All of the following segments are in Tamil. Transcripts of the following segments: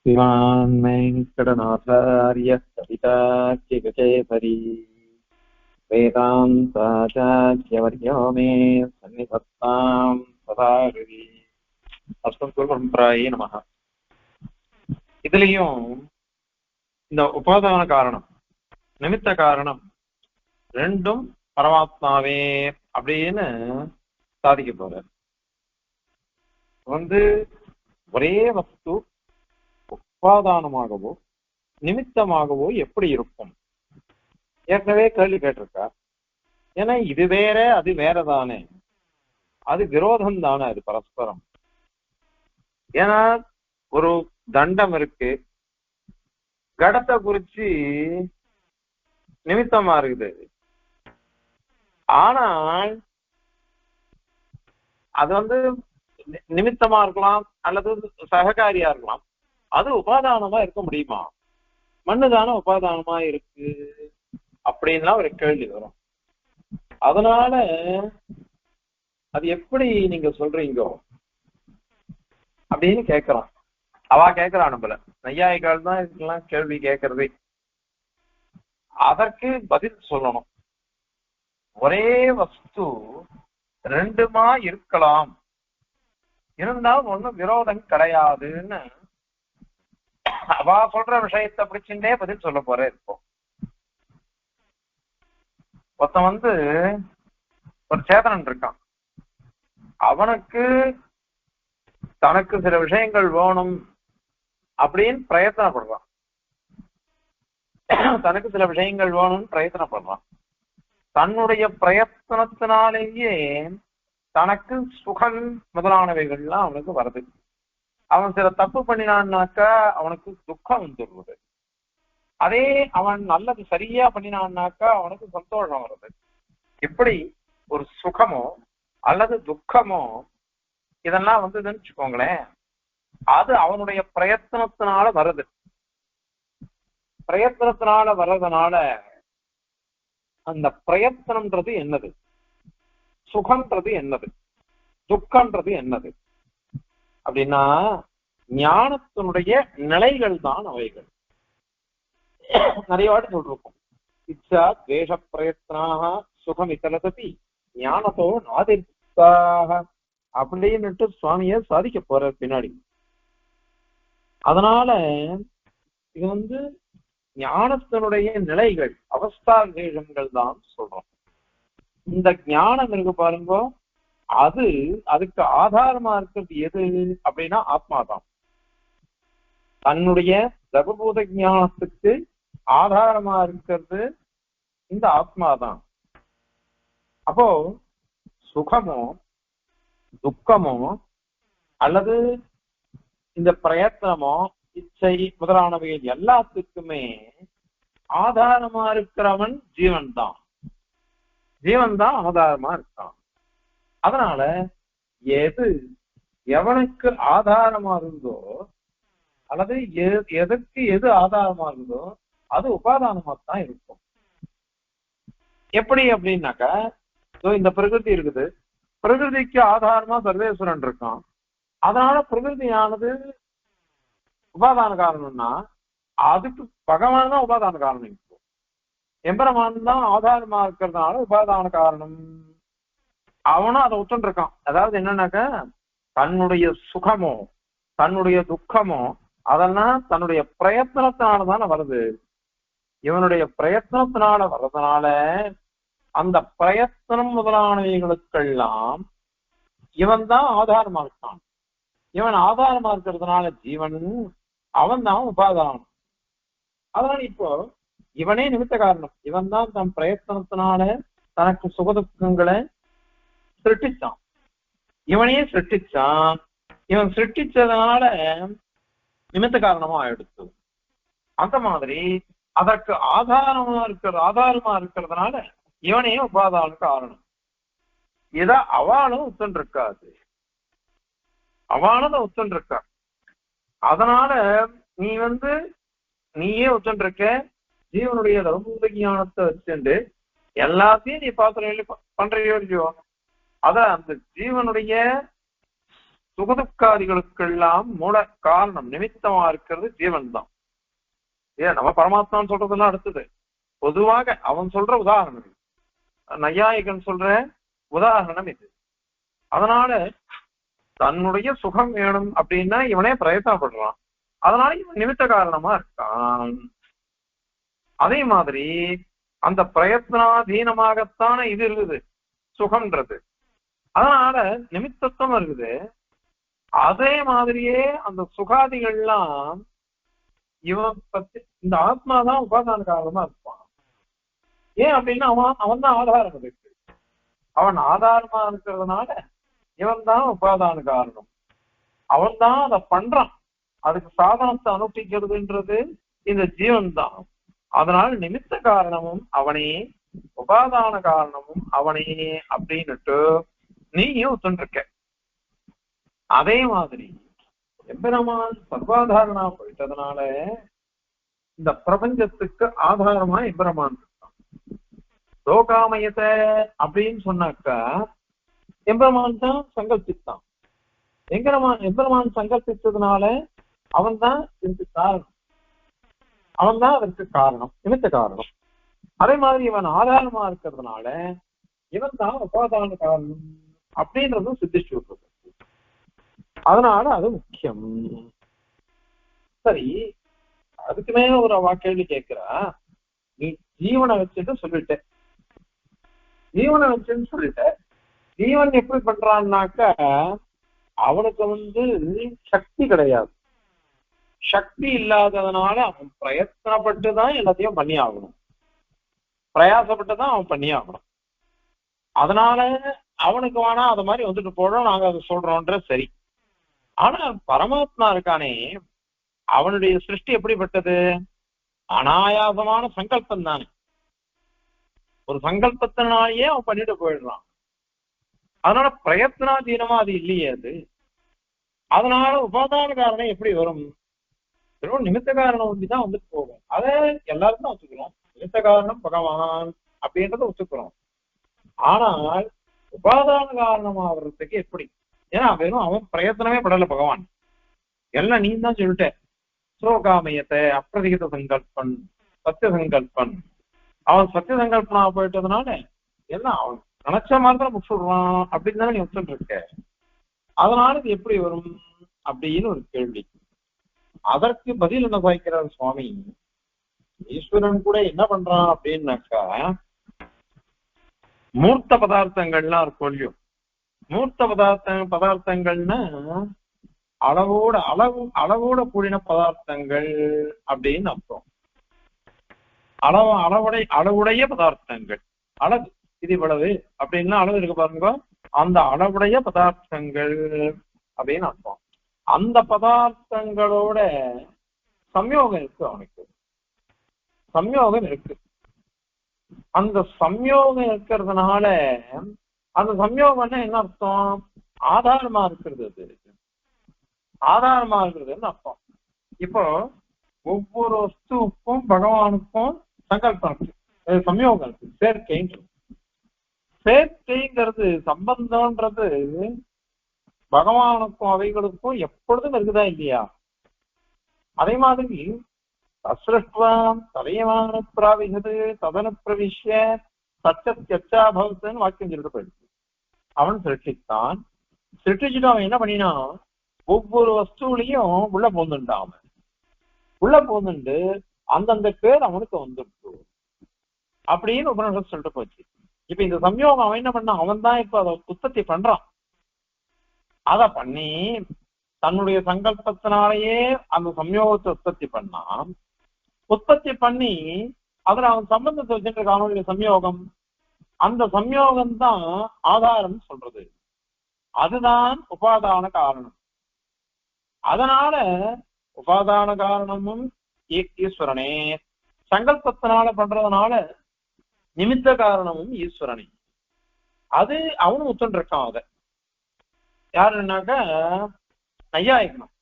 श्रीमान् वेङ्कटनाथार्यः कवितार्किककेसरी वेदान्ताचार्यवर्यो मे सन्निधत्तां सदा हृदि அஸ்மத்குருபரம்பராயே நமஹ. இதுலயும் இந்த உபாதான காரணம் நிமித்த காரணம் ரெண்டும் பரமாத்மாவே அப்படின்னு சாதிக்க போறார். ஒரே வஸ்து உபாதானமாகவோ நிமித்தமாகவோ எப்படி இருக்கும்? ஏற்கனவே கேள்வி கேட்டிருக்கா. ஏன்னா இது வேற அது வேறதானே, அது விரோதம் தானே, அது பரஸ்பரம். ஏன்னா ஒரு தண்டம் இருக்கு, கடத்தை குறிச்சு நிமித்தமா இருக்குது, ஆனால் அது நிமித்தமா இருக்கலாம் அல்லது சககாரியா இருக்கலாம். அது உபாதானமா இருக்க முடியுமா? மண்ணுதானே உபாதானமா இருக்கு அப்படின்லாம் ஒரு கேள்வி வரும். அதனால அது எப்படி நீங்க சொல்றீங்க அப்படின்னு கேட்கிறான். அவ கேட்கிறான், நம்மள நையாயிகள் தான் இதுக்கெல்லாம் கேள்வி கேட்கறது. அதற்கு பதில் சொல்லணும். ஒரே வஸ்து ரெண்டுமா இருக்கலாம், இருந்தாலும் ஒண்ணும் விரோதம் கிடையாதுன்னு அவ சொல்ற விஷயத்தை பிடிச்சுட்டே பதில் சொல்ல போற இருப்போம். ஒருத்தன் ஒரு சேதனன் இருக்கான், அவனுக்கு தனக்கு சில விஷயங்கள் வேணும் அப்படின்னு பிரயத்தனப்படுறான். தனக்கு சில விஷயங்கள் வேணும்னு பிரயத்தனப்படுறான். தன்னுடைய பிரயத்தனத்தினாலேயே தனக்கு சுகம் முதலானவைகள்லாம் அவனுக்கு வருது. அவன் சில தப்பு பண்ணினான்னாக்கா அவனுக்கு துக்கம் வந்துடுவது. அதே அவன் நல்லது சரியா பண்ணினான்னாக்கா அவனுக்கு சந்தோஷம் வருது. இப்படி ஒரு சுகமோ அல்லது துக்கமோ இதெல்லாம் வந்ததுன்னு வச்சுக்கோங்களேன், அது அவனுடைய பிரயத்தனத்தினால வருது. பிரயத்தனத்தினால வர்றதுனால அந்த பிரயத்தனம்ன்றது என்னது, சுகம்ன்றது என்னது, துக்கம்ன்றது என்னது அப்படின்னா ஞானத்தினுடைய நிலைகள் தான் அவைகள். நிறைய வாட்டி சொல்லிருக்கோம், இச்சா துவேஷ பிரயத்னாக சுகம் இத்தலசதி ஞானத்தோ நாதிர்த்தாக அப்படின்னுட்டு சுவாமிய சாதிக்க போற பின்னாடி. அதனால இது ஞானத்தினுடைய நிலைகள், அவஸ்தா விசேஷங்கள் தான் சொல்றோம். இந்த ஞானம் இருக்கு பாருங்க, அதுக்கு ஆதாரமா இருக்கிறது எது அப்படின்னா ஆத்மாதான். தன்னுடைய சர்வபூத ஞானத்துக்கு ஆதாரமா இருக்கிறது இந்த ஆத்மாதான். அப்போ சுகமோ துக்கமோ அல்லது இந்த பிரயத்தனமோ இச்சை முதலானவைகள் எல்லாத்துக்குமே ஆதாரமா இருக்கிறவன் ஜீவன் தான். ஜீவன் தான் ஆதாரமா இருக்கான். அதனால எவனுக்கு ஆதாரமா இருந்தோ அல்லது எதற்கு எது ஆதாரமா இருந்தோ அது உபாதானமா தான் இருக்கும். எப்படி அப்படின்னாக்கா, இந்த பிரகிருதி இருக்குது, பிரகிருதிக்கு ஆதாரமா சர்வேஸ்வரன் இருக்கான். அதனால பிரகிருதியானது உபாதான காரணம்னா அதுக்கு பகவான் தான் உபாதான காரணம். இப்போ எம்பெருமான் தான் ஆதாரமா இருக்கிறதுனால உபாதான காரணம். அவனும் அதை ஒத்துன்னு இருக்கான். அதாவது என்னன்னாக்கா, தன்னுடைய சுகமோ தன்னுடைய துக்கமோ அதெல்லாம் தன்னுடைய பிரயத்தனத்தினாலதானே வருது. இவனுடைய பிரயத்தனத்தினால வர்றதுனால அந்த பிரயத்தனம் முதலானவைகளுக்கெல்லாம் இவன் தான் ஆதாரமா இருக்கான். இவன் ஆதாரமா இருக்கிறதுனால ஜீவன் அவன் தான் உபாதானம். அதனால இப்போ இவனே நிமித்த காரணம். இவன் தான் தன் பிரயத்தனத்தினால தனக்கு சுகதுக்கங்களை சிருஷ்டிச்சான். இவனே சிருஷ்டிச்சான். இவன் சிருஷ்டிச்சதுனால நிமித்த காரணமா ஆயிடுச்சு. அந்த மாதிரி அதற்கு ஆதாரமா இருக்கிறதுனால இவனே உபாதான காரணம். இத அவளும் உத்தன் இருக்காது, அவனத உத்தன் இருக்கா. அதனால நீயே உத்தன் இருக்க. ஜீவனுடைய தர்மபூத ஞானத்தை வச்சுட்டு எல்லாத்தையும் நீ பாத்திரம் பண்றியோ இல்லையோ, அத அந்த ஜீவனுடைய சுகதுக்காதிகளுக்கெல்லாம் மூல காரணம் நிமித்தமா இருக்கிறது ஜீவன் தான். ஏன் நம்ம பரமாத்மான்னு சொல்றதெல்லாம் அடுத்தது. பொதுவாக அவன் சொல்ற உதாரணம் இது. நையாயிகன் சொல்ற உதாரணம் இது. அதனால தன்னுடைய சுகம் வேணும் அப்படின்னா இவனே பிரயத்தனப்படுறான். அதனால இவன் நிமித்த காரணமா இருக்கான். அதே மாதிரி அந்த பிரயத்னாதீனமாகத்தானே இது இருக்குது சுகம்ன்றது. அதனால நிமித்தத்துவம் இருக்குது. அதே மாதிரியே அந்த சுகாதிகள்லாம் இவன் பத்தி இந்த ஆத்மாதான் உபாதான காரணமா இருப்பான். ஏன் அப்படின்னா அவன் தான் ஆதாரம் இருக்கு. அவன் ஆதாரமா இருக்கிறதுனால இவன் தான் உபாதான காரணம். அவன் தான் அதை பண்றான். அதுக்கு சாதனத்தை அனுப்பிக்கிறதுன்றது இந்த ஜீவன் தான். அதனால் நிமித்த காரணமும் அவனே, உபாதான காரணமும் அவனே அப்படின்னுட்டு நீயும் ஒத்துருக்க. அதே மாதிரி எம்பெருமான் சர்வாதாரணா போயிட்டதுனால இந்த பிரபஞ்சத்துக்கு ஆதாரமா எம்பெருமான் இருக்கான். லோகாமயத்தை அப்படின்னு சொன்னாக்கா எம்பெருமான் தான் சங்கல்பித்தான். எம்பெருமான் சங்கல்பித்ததுனால அவன் தான் இதுக்கு காரணம். அவன் தான் அதற்கு காரணம், நிமித்த காரணம். அதே மாதிரி இவன் ஆதாரமா இருக்கிறதுனால இவன் தான் உபாதான காரணம் அப்படின்றதும் சித்திச்சு விட்டுருக்கு. அதனால அது முக்கியம். சரி, அதுக்கு மேல ஒரு கேள்வி கேட்கிறா. நீ ஜீவனை வச்சுட்டு சொல்லிட்ட, ஜீவனை வச்சுன்னு சொல்லிட்ட. ஜீவன் எப்படி பண்றான்னாக்க அவனுக்கு சக்தி கிடையாது. சக்தி இல்லாததுனால அவன் பிரயத்தனப்பட்டுதான் எல்லாத்தையும் பண்ணி ஆகணும், பிரயாசப்பட்டுதான் அவன் பண்ணி ஆகணும். அதனால அவனுக்கு வேணா அது மாதிரி வந்துட்டு போறோம், நாங்க அதை சொல்றோன்ற சரி. ஆனா பரமாத்மா இருக்கானே, அவனுடைய சிருஷ்டி எப்படிப்பட்டது? அனாயாசமான சங்கல்பம் தானே. ஒரு சங்கல்பத்தினாலேயே அவன் பண்ணிட்டு போயிடுறான். அதனால பிரயத்னாதீனமா அது இல்லையே அது. அதனால உபாதான காரணம் எப்படி வரும்? வெறும் நிமித்த காரணம் ஒன்றிதான் வந்துட்டு போகும். அதை எல்லாரும் தான் ஒத்துக்கிறோம். நிமித்த காரணம் பகவான் அப்படின்றத ஒத்துக்கிறோம். ஆனால் உபாதான காரணம் ஆகிறதுக்கு எப்படி? ஏன்னா வெறும் அவன் பிரயத்தனமே படல பகவான். எல்லாம் நீ தான் சொல்லிட்ட. சோகாமயத்தை அப்பிரதிகித சங்கல்பன், சத்திய சங்கல்பன். அவன் சத்திய சங்கல்பனா போயிட்டதுனால எல்லாம் அவன் நினைச்ச மாதிரி தான் முடிச்சுடுறான் அப்படின்னு தானே நீ ஒத்துட்டு இருக்க. அதனால இது எப்படி வரும் அப்படின்னு ஒரு கேள்வி. அதற்கு பதில் என்ன சாய்க்கிறார் சுவாமி? ஈஸ்வரன் கூட என்ன பண்றான் அப்படின்னாக்கா, மூர்த்த பதார்த்தங்கள்லாம் இருக்கும் இல்லையோ. மூர்த்த பதார்த்தங்கள்னா அளவோட கூடின பதார்த்தங்கள் அப்படின்னு அர்த்தம். அளவுடைய பதார்த்தங்கள். அளவு இது இவ்வளவு அப்படின்னா அளவு இருக்கு பாருங்க, அந்த அளவுடைய பதார்த்தங்கள் அப்படின்னு அர்த்தம். அந்த பதார்த்தங்களோட சம்யோகம் இருக்கு, அவனுக்கு சம்யோகம் இருக்கு. அந்த சம்யோகம் இருக்கிறதுனால அந்த சம்யோகம்னா என்ன அர்த்தம்? ஆதாரமா இருக்கிறது. அது ஆதாரமா இருக்கிறதுன்னு அர்த்தம். இப்போ ஒவ்வொரு வஸ்துவுக்கும் பகவானுக்கும் சங்கல்பம் இருக்கு, சம்யோகம் இருக்கு, சேர்க்கைங்கிறது சம்பந்தம்ன்றது பகவானுக்கும் அவைகளுக்கும் எப்பொழுதும் இருக்குதா இல்லையா? அதே மாதிரி அஸ்ருஷ்வாம் தலையமான பிராவிகது ததன பிரவிஷ்ய சச்சத்யச்சா பவத்துன்னு வாக்கியம் சொல்லிட்டு போயிடுச்சு. அவன் சிருஷ்டித்தான். சிருஷ்டிச்சுட்டு அவன் என்ன பண்ணினான்? ஒவ்வொரு வஸ்துவிலையும் உள்ள போந்துட்டான். உள்ள போந்துட்டு அந்தந்த பேர் அவனுக்கு வந்துட்டு அப்படின்னு உபநிஷத்து சொல்லிட்டு போச்சு. இப்ப இந்த சம்யோகம் அவன் என்ன பண்ணான்? அவன் தான் இப்ப அதை உற்பத்தி பண்றான். அத பண்ணி தன்னுடைய சங்கல்பத்தினாலேயே அந்த சம்யோகத்தை உற்பத்தி பண்ணான். உற்பத்தி பண்ணி அதுல அவன் சம்பந்தத்தை வச்சுட்டு இருக்க அவனுடைய சம்யோகம். அந்த சம்யோகம் தான் ஆதாரம் சொல்றது. அதுதான் உபாதான காரணம். அதனால உபாதான காரணமும் ஈஸ்வரனே, சங்கல்பத்தினால பண்றதுனால நிமித்த காரணமும் ஈஸ்வரனே. அது அவனும் ஒத்துன்னு இருக்கான். அத யாருன்னாக்கா நையாயிக்கணும்.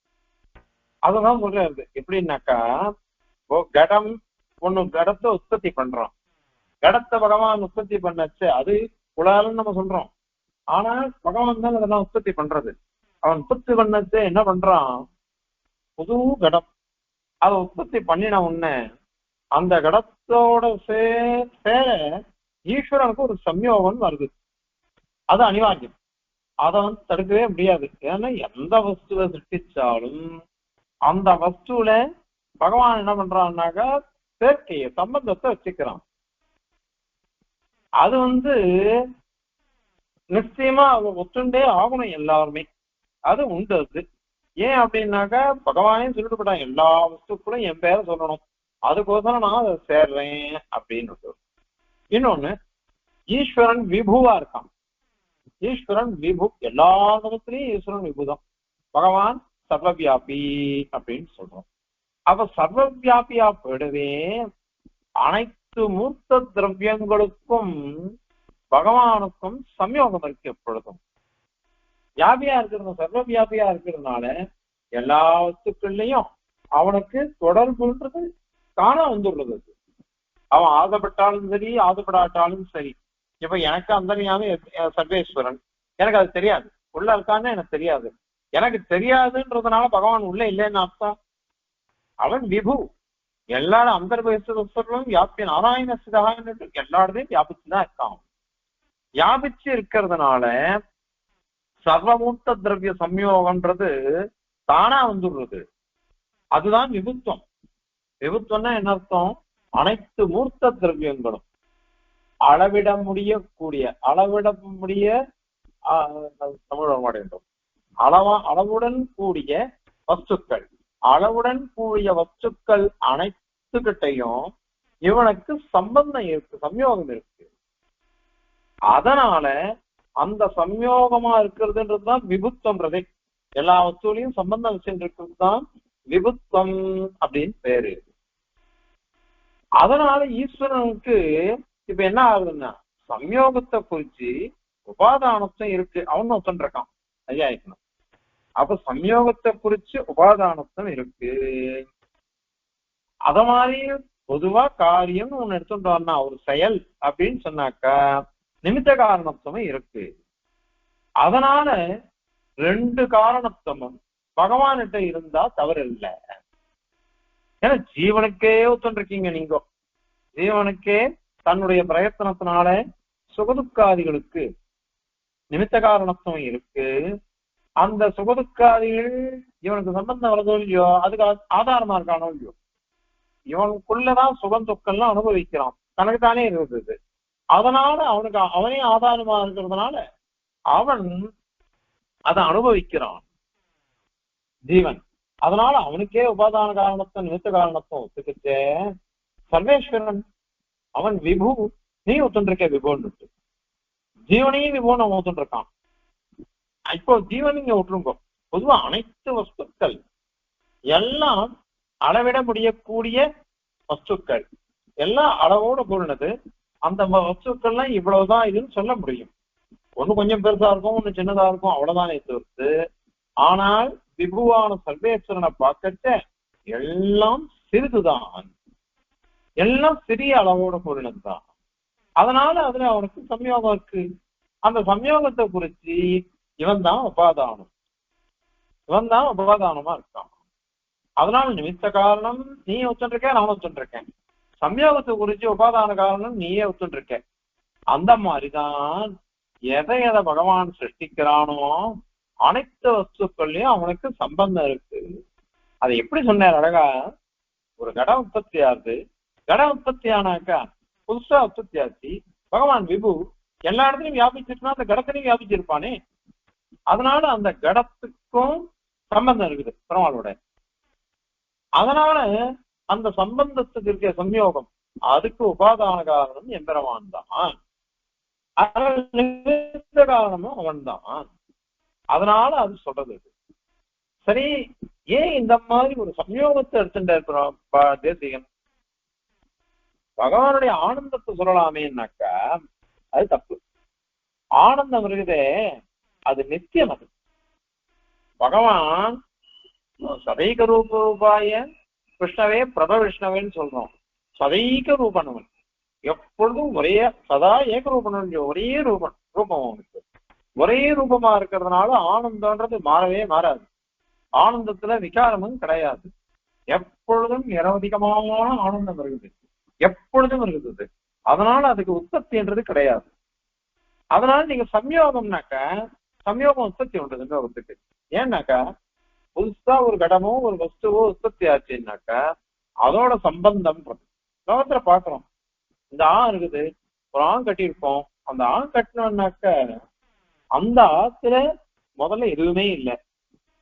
அதுதான் சொல்றது. எப்படின்னாக்கா, கடம் ஒண்ணு கடத்தை உற்பத்தி பண்றோம். கடத்தை பகவான் உற்பத்தி பண்ணச்சு அது குலாலன்னு நம்ம சொல்றோம். ஆனா பகவான் தான் அதெல்லாம் உற்பத்தி பண்றது. அவன் உற்பத்தி பண்ணது என்ன பண்றான், புது கடம் அதை உற்பத்தி பண்ணின உடனே அந்த கடத்தோட சேர ஈஸ்வரனுக்கு ஒரு சம்யோகம் வருது. அது அனிவாரியம், அதை தடுக்கவே முடியாது. ஏன்னா எந்த வஸ்துவை சிருஷ்டிச்சாலும் அந்த வஸ்துல பகவான் என்ன பண்றான்னாக்கா சேர்க்கைய சம்பந்தத்தை வச்சுக்கிறான். அது நிச்சயமா அவன் ஒத்துண்டே ஆகணும் எல்லாருமே. அது உண்டு. அது ஏன் அப்படின்னாக்கா பகவானே சொல்லிட்டு போட்டான், எல்லா வஸ்துக்களும் என் பேரை சொல்லணும், அதுக்கோசரம் நான் அதை சேர்றேன் அப்படின்னு. இன்னொன்னு, ஈஸ்வரன் விபுவா இருக்கான். ஈஸ்வரன் விபு, எல்லா விதத்திலையும் ஈஸ்வரன் விபுதான். பகவான் சர்வவியாபி அப்படின்னு சொல்றோம். அப்ப சர்வவியாபியா போயிடவே அனைத்து மூர்த்த திரவியங்களுக்கும் பகவானுக்கும் சம்யோகம் இருக்கு. எப்பொழுதும் வியாபியா இருக்கிறது, சர்வ வியாபியா இருக்கிறதுனால எல்லா வஸ்துக்கள்லையும் அவனுக்கு தொடர்புன்றது காண வந்துள்ளது. அவன் ஆசைப்பட்டாலும் சரி ஆசைப்படாட்டாலும் சரி. இப்ப எனக்கு அந்தரியாம சர்வேஸ்வரன், எனக்கு அது தெரியாது, உள்ள இருக்கான்னு எனக்கு தெரியாது. எனக்கு தெரியாதுன்றதுனால பகவான் உள்ள இல்லைன்னு அர்த்தம். அவன் விபு, எல்லாரும் அந்தர்பகிர்வம் வியாபிய நாராயண சிதான்னு எல்லா இடத்தையும் வியாபிச்சுதான் இருக்கான். வியாபிச்சு இருக்கிறதுனால சர்வமூர்த்த திரவிய சம்யோகம்ன்றது தானா வந்துடுறது. அதுதான் விபுத்துவம். விபுத்துவம்னா என்ன அர்த்தம், அனைத்து மூர்த்த திரவியங்களும் அளவிட முடியக்கூடிய தமிழ் வரமாட்டேன், அளவுடன் கூடிய வஸ்துக்கள், அளவுடன் கூடிய வஸ்துக்கள் அனைத்துக்கிட்டையும் இவனுக்கு சம்பந்தம் இருக்கு, சம்யோகம் இருக்கு. அதனால அந்த சம்யோகமா இருக்கிறதுன்றதுதான் விபுத்தம்ன்றதே. எல்லா வஸ்துலையும் சம்பந்தம் வச்சுருக்கிறது தான் விபுத்தம் அப்படின்னு பேரு. அதனால ஈஸ்வரனுக்கு இப்ப என்ன ஆகுதுன்னா, சம்யோகத்தை குறிச்சு உபாதானத்தும் இருக்கு. அவன் ஒத்துருக்கான் ஐயா இருக்கணும். அப்ப சம்யோகத்தை குறிச்சு உபாதானத்தும் இருக்கு. அத மாதிரி பொதுவா காரியம் ஒண்ணு எடுத்துட்டோம்னா, ஒரு செயல் அப்படின்னு சொன்னாக்கா நிமித்த காரணத்துவம் இருக்கு. அதனால ரெண்டு காரணத்துவமும் பகவான்கிட்ட இருந்தா தவறு இல்லை. ஏன்னா ஜீவனுக்கே ஒத்துருக்கீங்க நீங்க. ஜீவனுக்கே தன்னுடைய பிரயத்தனத்தினால சுகதுக்காதிகளுக்கு நிமித்த காரணத்துவம் இருக்கு. அந்த சுகதுக்காதிகள் இவனுக்கு சம்பந்தம் வரதோ இல்லையோ, அதுக்கு ஆதாரமா இருக்கானோ இல்லையோ, இவனுக்குள்ளதான் சுகம் துக்கம்லாம் அனுபவிக்கிறான், தனக்கு தானே இருந்தது. அதனால அவனே ஆதாரமா இருக்கிறதுனால அவன் அதை அனுபவிக்கிறான் ஜீவன். அதனால அவனுக்கே உபாதான காரணத்தை நிமித்த காரணத்தை ஒத்துக்கிச்சே. சர்வேஸ்வரன் அவன் விபு, நீ ஒத்துருக்க விபுன்னு, ஜீவனையும் விபுன்னு அவன் ஒத்துருக்கான். இப்போ ஜீவன் இங்க விட்டுருங்கோ. பொதுவா அனைத்து வஸ்துக்கள் எல்லாம் அளவிட முடியக்கூடிய வஸ்துக்கள் எல்லாம் அளவோட கூடினது. அந்த வஸ்துக்கள்லாம் இவ்வளவுதான் இதுன்னு சொல்ல முடியும். ஒண்ணு கொஞ்சம் பெருசா இருக்கும், ஒண்ணு சின்னதா இருக்கும், அவ்வளவுதானே தவிர்த்து. ஆனால் விபுவான சர்வேஸ்வரனை பார்க்கச்ச எல்லாம் சிறிதுதான், எல்லாம் சிறிய அளவோட கூடினதுதான். அதனால அதுல அவனுக்கு சம்யோகம் இருக்கு. அந்த சம்யோகத்தை குறிச்சு இவன் தான் உபாதானமா இருக்கான். அதனால நிமித்த காரணம் நீ ஒத்துருக்க, நானும் ஒத்துருக்கேன். சம்யோகத்தை குறிச்சு உபாதான காரணம் நீயே ஒத்துருக்க. அந்த மாதிரிதான் எதை பகவான் சிருஷ்டிக்கிறானோ அனைத்து வஸ்துக்கள்லயும் அவனுக்கு சம்பந்தம் இருக்கு. அதை எப்படி சொன்னார் அழகா, ஒரு கட உற்பத்தி ஆகுது, கட உற்பத்தி ஆனாக்கா புதுசா உற்பத்தி ஆச்சு. பகவான் விபு எல்லா இடத்துலையும் வியாபிச்சிருக்கா, அந்த கடத்திலையும் வியாபிச்சிருப்பானே. அதனால அந்த கடத்துக்கும் சம்பந்தம் இருக்குது பெருமாளோட. அதனால அந்த சம்பந்தத்துக்கு இருக்க சம்யோகம், அதுக்கு உபாதான காரணம் எம்பெருமான் தான், காரணமும் அவன் தான். அதனால அது சொல்றது. சரி, ஏன் இந்த மாதிரி ஒரு சம்யோகத்தை எடுத்துட்டு தேசிகன் பகவானுடைய ஆனந்தத்தை சொல்லலாமேனாக்கா அது தப்பு. ஆனந்தம் இருக்குதே அது நித்தியம். அது பகவான் சதைக ரூபாய கிருஷ்ணவே பிரப விஷ்ணவேன்னு சொல்றோம். சதைக ரூபனவன், எப்பொழுதும் ஒரே சதா ஏக ரூபன், ஒரே ரூபம் அவனுக்கு. ஒரே ரூபமா இருக்கிறதுனால ஆனந்தம்ன்றது மாறவே மாறாது. ஆனந்தத்துல விகாரமும் கிடையாது. எப்பொழுதும் நிரவதிகமான ஆனந்தம் இருக்குது, எப்பொழுதும் இருக்குது. அதனால அதுக்கு உற்பத்தின்றது கிடையாது. அதனால நீங்க சம்யோகம்னாக்கா சம்யோகம் உற்பத்தி உண்டு லோகத்துக்கு. ஏன்னாக்கா புதுசா ஒரு கடமோ ஒரு வஸ்துவோ உற்பத்தி ஆச்சுன்னாக்கா அதோட சம்பந்தம் லோகத்துல பாக்குறோம். இந்த இருக்குது, ஒரு கட்டியிருக்கோம். அந்த கட்டினோம்னாக்க அந்த ஆத்துல முதல்ல எதுவுமே இல்லை.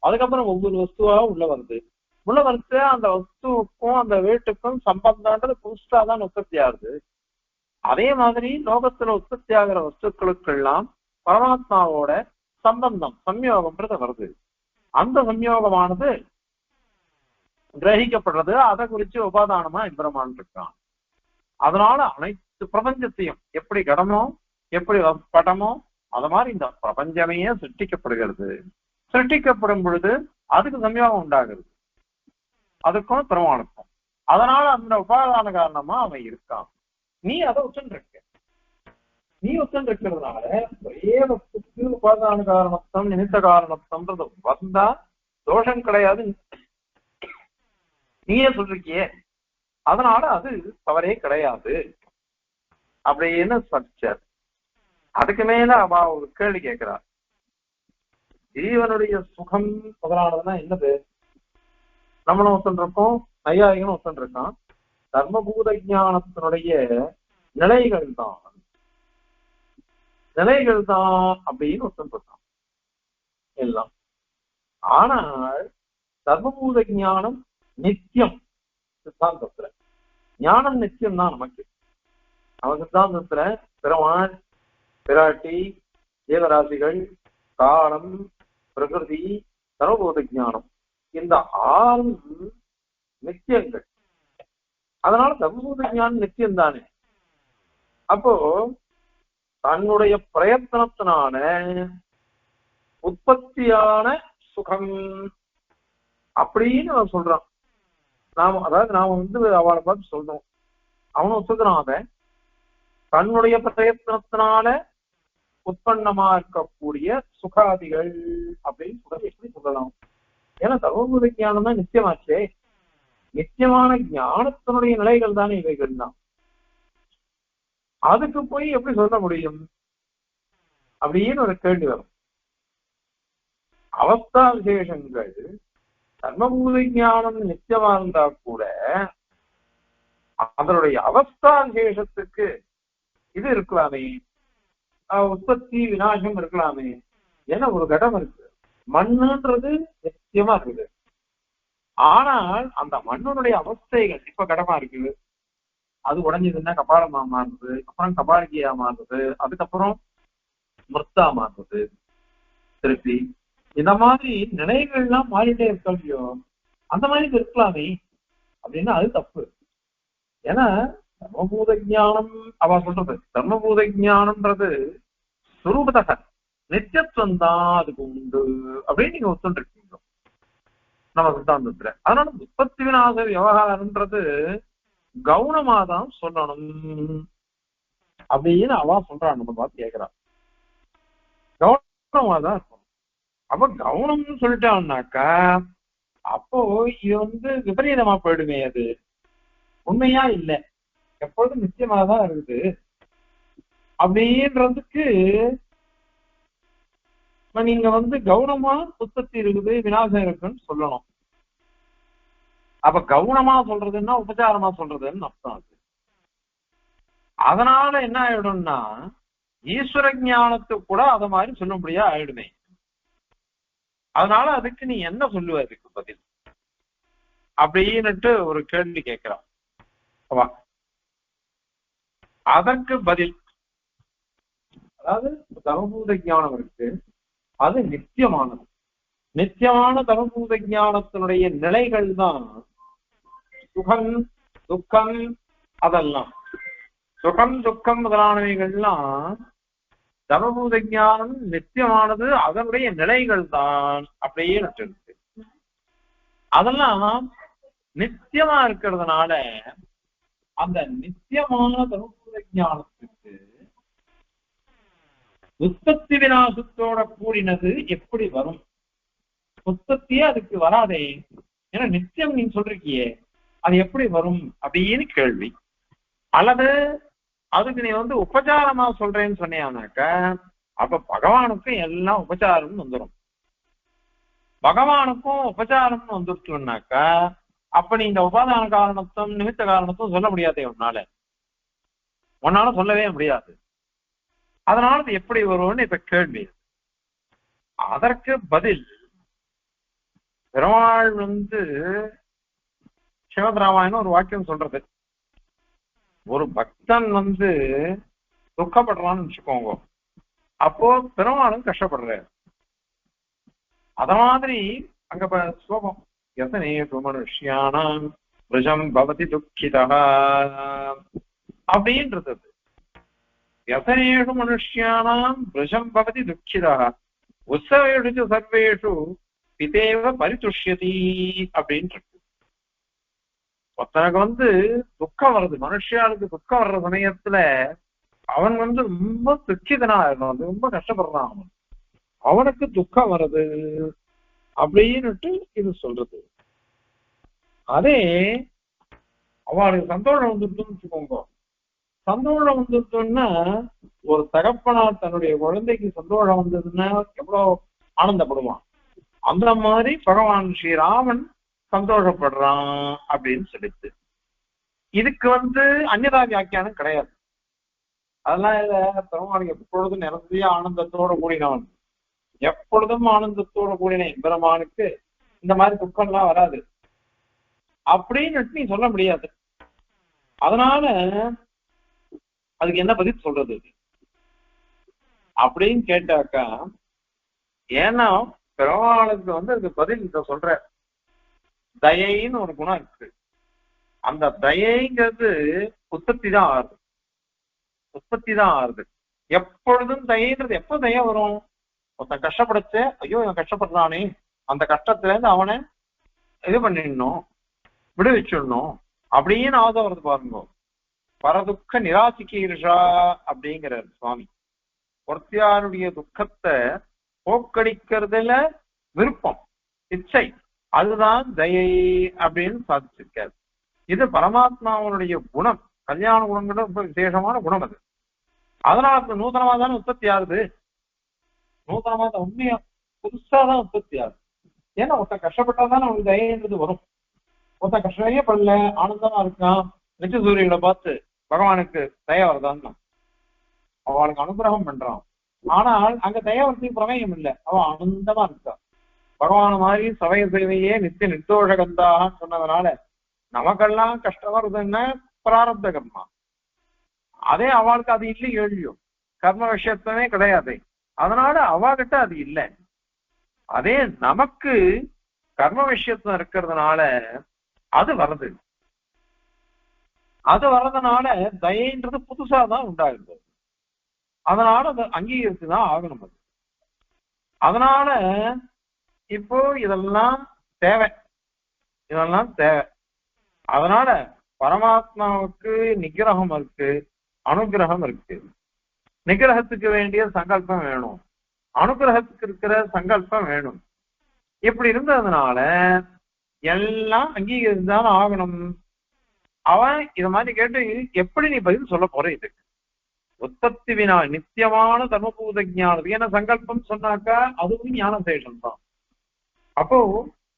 அதுக்கப்புறம் ஒவ்வொரு வஸ்துவா உள்ள வருது. உள்ள வந்து அந்த வஸ்துவுக்கும் அந்த வீட்டுக்கும் சம்பந்தம்ன்றது புதுசா தான் உற்பத்தி ஆகுது. அதே மாதிரி லோகத்துல உற்பத்தி ஆகிற வஸ்துக்களுக்கெல்லாம் பரமாத்மாவோட சம்பந்தம் சம்யோகம்ன்றது வருது. அந்த சம்யோகமானது கிரகிக்கப்படுறது. அதை குறிச்சு உபாதானமா எம்பெருமான் இருக்கான். அதனால அனைத்து பிரபஞ்சத்தையும் எப்படி கடமோ எப்படி படமோ அது மாதிரி இந்த பிரபஞ்சமே சிருஷ்டிக்கப்படுகிறது. சிருஷ்டிக்கப்படும் பொழுது அதுக்கு சம்யோகம் உண்டாகிறது, அதுக்கும் பெருமானுக்கும். அதனால அந்த உபாதான காரணமா அவன் இருக்கான். நீ அதை ஒத்துருக்க. நீ ஒத்துருக்கிறதுனால ஒரே வஸ்துக்கு உபாதான காரணத்தம் நிமித்த காரணத்தம்ன்றது வந்தா தோஷம் கிடையாது நீயே சொல்லிருக்கியே. அதனால அது தவறே கிடையாது அப்படின்னு சச்சார். அதுக்கு மேல அவ ஒரு கேள்வி கேட்கிறார். ஜீவனுடைய சுகம் முதலானதுன்னா என்னது? நம்மளும் ஒத்துருக்கோம், நையாயிகனும் ஒத்துருக்கான். தர்மபூத ஞானத்தினுடைய நிலைகள் தான் அப்படின்னு ஒத்துருக்கான் எல்லாம். ஆனால் தர்மபூத ஞானம் நித்தியம். சித்தாந்தத்துல ஞானம் நித்தியம் தான் நமக்கு. நம்ம சித்தாந்தத்துல பெருமாள், பிராட்டி, ஜீவராசிகள், காலம், பிரகிருதி, சர்வபூத ஞானம் இந்த 6 நித்தியங்கள். அதனால சர்வபூத ஞானம் நித்தியம் தானே. அப்போ தன்னுடைய பிரயத்தனத்தினால உற்பத்தியான சுகம் அப்படின்னு அவன் சொல்றான். நாம அவளை பார்த்து சொல்றோம், அவனும் ஒத்துக்கிறான். அதை தன்னுடைய பிரயத்தனத்தினால உற்பத்தமா இருக்கக்கூடிய சுகாதிகள் அப்படின்னு சொல்றது எப்படி சொல்லலாம்? ஏன்னா சர்வபூத ஞானம் தான் நித்தியமாச்சே. நித்தியமான ஞானத்தினுடைய நிலைகள் தானே இவைகள் தான். அதுக்கு போய் எப்படி சொல்ல முடியும் அப்படின்னு ஒரு கேள்வி வரும். அவஸ்தா விசேஷங்கள் தர்மபூத ஞானம் நித்தியமா இருந்தா கூட அதனுடைய அவஸ்தா விசேஷத்துக்கு இது இருக்கலாமே, உற்பத்தி விநாசம் இருக்கலாமே. ஏன்னா ஒரு கடம் இருக்கு, மண்ணுன்றது நித்தியமா இருக்குது. ஆனால் அந்த மண்ணுடைய அவஸ்தைகள் இப்ப கடமா இருக்கு. அது உடஞ்சதுன்னா கபாலமா மாறுது, அப்புறம் கபாலிகையா மாறுது, அதுக்கப்புறம் மிருத்தா மாறுது திருப்பி. இந்த மாதிரி நிலைகள்லாம் மாறிட்டே இருக்கலையோ, அந்த மாதிரி இருக்கலாமே அப்படின்னா அது தப்பு. ஏன்னா தர்மபூத ஞானம் அவ சொல்றது, தர்மபூத ஞானம்ன்றது சுரூபதக நித்தியத்துவம் தான் அதுக்கு உண்டு அப்படின்னு நீங்க ஒத்துருக்கீங்க நம்ம சித்தாந்தத்துல. அதனால உற்பத்தி விநாச விவகாரம்ன்றது கவனமாதான் சொல்லணும் அப்படின்னு அவ சொல்றான். நம்ம பார்த்து கேட்கிறான், கவனமாதான் இருக்கணும். அப்ப கவனம்னு சொல்லிட்டான்னாக்கா அப்போ இது விபரீதமா போயிடுமே. அது உண்மையா இல்லை, எப்பொழுதும் நிச்சயமாதான் இருக்குது அப்படின்றதுக்கு நீங்க கவனமா உற்பத்தி இருக்குது விநாசம் இருக்குன்னு சொல்லணும். அப்ப கவனமா சொல்றதுன்னா உபச்சாரமா சொல்றதுன்னு அர்த்தம் அது. அதனால என்ன ஆயிடும்னா ஈஸ்வர ஞானத்துக்கு கூட அத மாதிரி சொல்ல முடியா ஆயிடுமே. அதனால அதுக்கு நீ என்ன சொல்லுவ அதுக்கு பதில் அப்படின்னுட்டு ஒரு கேள்வி கேட்கிறான். அதற்கு பதில், அதாவது தர்மபூத ஞானம் இருக்கு, அது நித்தியமானது. நித்தியமான தர்மபூத ஞானத்தினுடைய நிலைகள் தான் சுகம் துக்கம். அதெல்லாம் சுகம் துக்கம் முதலானவைகள்லாம் தர்மபூத ஞானம் நித்தியமானது, அதனுடைய நிலைகள் தான் அப்படியே இருக்கு. அதெல்லாம் நித்தியமா இருக்கிறதுனால அந்த நித்தியமான தர்மபூத ஞானத்துக்கு உற்பத்தி விநாசத்தோட கூடினது எப்படி வரும்? உற்பத்தியே அதுக்கு வராதே, ஏன்னா நித்தியம் நீங்க சொல்றீக்கியே, அது எப்படி வரும் அப்படின்னு கேள்வி. அல்லது அதுக்கு நீ உபச்சாரமா சொல்றேன்னு சொன்னியானாக்க அப்ப பகவானுக்கும் எல்லாம் உபச்சாரம்னு வந்துடும். பகவானுக்கும் உபச்சாரம்னு வந்துருச்சுனாக்கா அப்ப நீ இந்த உபாதான காரணத்தும் நிமித்த காரணத்தும் சொல்ல முடியாதே உன்னால சொல்லவே முடியாது. அதனால இது எப்படி வரும்னு இப்ப கேள்வி. அதற்கு பதில் பெருமாள் சிவராமாயணம் ஒரு வாக்கியம் சொல்றது, ஒரு பக்தன் துக்கப்படுறான்னு வச்சுக்கோங்க, அப்போ பெருமாளும் கஷ்டப்படுறாரு. அத மாதிரி அங்க ஸ்லோகம் யசனேஷு மனுஷ்யானாம் விருஷம் பவதி துக்கிதா அப்படின்றது. யசனேஷு மனுஷ்யானாம் விருஷம் பவதி துக்கிதா உற்சவேஷு சர்வேஷு பிதேவ பரிதுஷ்யதி அப்படின்னு. ஒருத்தனுக்கு துக்கம் வருது, மனுஷியாளுக்கு துக்கம் வர்ற சமயத்துல அவன் ரொம்ப துக்கிதனா இருக்கும், ரொம்ப கஷ்டப்படுறான், அவனுக்கு துக்கம் வருது அப்படின்னுட்டு இது சொல்றது. அதே அவளுக்கு சந்தோஷம் வந்துருச்சுன்னு வச்சுக்கோங்க. சந்தோஷம் வந்துருச்சுன்னா ஒரு தகப்பனார் தன்னுடைய குழந்தைக்கு சந்தோஷம் வந்ததுன்னா எவ்வளவு ஆனந்தப்படுவான், அந்த மாதிரி பகவான் ஸ்ரீராமன் சந்தோஷப்படுறான் அப்படின்னு சொல்லிட்டு. இதுக்கு அந்நியதா வியாக்கியானம் கிடையாது. அதெல்லாம் இல்ல, பெருமாள் எப்பொழுதும் நிரந்தர ஆனந்தத்தோட கூடினவன், எப்பொழுதும் ஆனந்தத்தோட கூடின பெருமானுக்கு இந்த மாதிரி துக்கம்லாம் வராது அப்படின்னு நீ சொல்ல முடியாது. அதனால அதுக்கு என்ன பதில் சொல்றது அப்படின்னு கேட்டாக்கா, ஏன்னா பெருமாளுக்கு அதுக்கு பதில் இத சொல்ற தயைன்னு ஒரு குணம் இருக்கு. அந்த தயைங்கிறது உற்பத்தி தான் ஆறுது, உற்பத்தி தான் ஆறுது. எப்பொழுதும் தயைன்றது எப்ப தய வரும்? ஒருத்தன் கஷ்டப்படுச்சு, ஐயோ இவன் கஷ்டப்படுறானே, அந்த கஷ்டத்துல இருந்து அவனை இது பண்ணிடணும், விடுவிச்சிடணும் அப்படின்னு ஆதம் வருது பாருங்க. பரதுக்க நிராசிக்கீர்ஷா அப்படிங்கிறார் சுவாமி. ஒருத்தியாருடைய துக்கத்தை போக்கடிக்கிறதுல விருப்பம், இச்சை, அதுதான் தயை அப்படின்னு சாதிச்சிருக்காரு. இது பரமாத்மாவனுடைய குணம், கல்யாண குணங்கள் ரொம்ப விசேஷமான குணம் அது. அதனால அது நூதனமா தானே உற்பத்தி ஆகுது, நூதனமா தான், உண்மையா புதுசாதான் உற்பத்தி ஆகுது. ஏன்னா ஒருத்தன் கஷ்டப்பட்டாதான் அவனுக்கு தயன்றது வரும். ஒருத்தன் கஷ்டமே படல, ஆனந்தமா இருக்கான், நிச்சய சூரியனை பார்த்து பகவானுக்கு தய வரதான் அவளுக்கு அனுகிரகம் பண்றான். ஆனால் அங்க தயவரத்துக்கு பிரமேயம் இல்லை, அவன் ஆனந்தமா இருக்கான். பகவான் மாதிரி சமய சேவையே நித்திய நிர்தோஷகந்தாக சொன்னதுனால நமக்கெல்லாம் கஷ்டம் வருதுன்னா பிராரப்த கர்மா. அதே அவளுக்கு அது இல்லை, எழுதியும் கர்ம விஷயத்தமே கிடையாது, அதனால அவகிட்ட அது இல்லை. அதே நமக்கு கர்ம விஷயத்துல இருக்கிறதுனால அது வருது. அது வர்றதுனால தயைன்றது புதுசாதான் உண்டாகுது, அதனால அது அங்கீகரித்துதான் ஆகணும் அது. அதனால இப்போ இதெல்லாம் தேவை, இதெல்லாம் தேவை. அதனால பரமாத்மாவுக்கு நிகிரகம் இருக்கு, அனுகிரகம் இருக்கு. நிகிரகத்துக்கு வேண்டிய சங்கல்பம் வேணும், அனுகிரகத்துக்கு இருக்கிற சங்கல்பம் வேணும். இப்படி இருந்ததுனால எல்லாம் அங்கீகரித்துதான் ஆகணும். அவன் இத மாதிரி கேட்டு எப்படி நீ பதில் சொல்ல போற? இதுக்கு உற்பத்தி வினா நித்தியமான தர்மபூத ஞானம். ஏன்னா சங்கல்பம் சொன்னாக்கா அதுவும் ஞான சேஷம் தான். அப்போ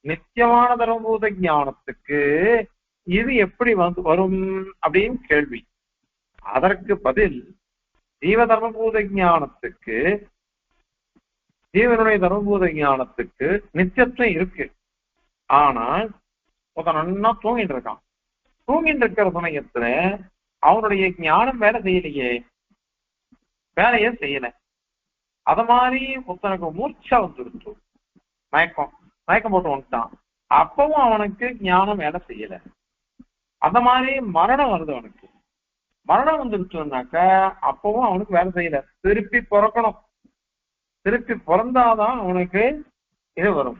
நித்தியமான தர்மபூத ஞானத்துக்கு இது எப்படி வரும் அப்படின்னு கேள்வி. அதற்கு பதில் ஜீவ தர்மபூத ஞானத்துக்கு, ஜீவனுடைய தர்மபூத ஞானத்துக்கு நித்தியத்துவம் இருக்கு. ஆனால் ஒருத்தன் நல்லா தூங்கிட்டு இருக்கான், தூங்கிட்டு இருக்கிற சமயத்துல அவனுடைய ஞானம் வேலை செய்யலையே, வேலையே செய்யல. அத மாதிரி ஒருத்தனுக்கு மூர்ச்சா வந்துருச்சு, மயக்கம் போட்டு வந்துட்டான், அப்பவும் அவனுக்கு ஞானம் வேலை செய்யல. அந்த மாதிரி மரணம் வருது, அவனுக்கு மரணம் வந்துருச்சுனாக்க அப்பவும் அவனுக்கு வேலை செய்யல, திருப்பி பிறக்கணும், திருப்பி பிறந்தாதான் அவனுக்கு இது வரும்.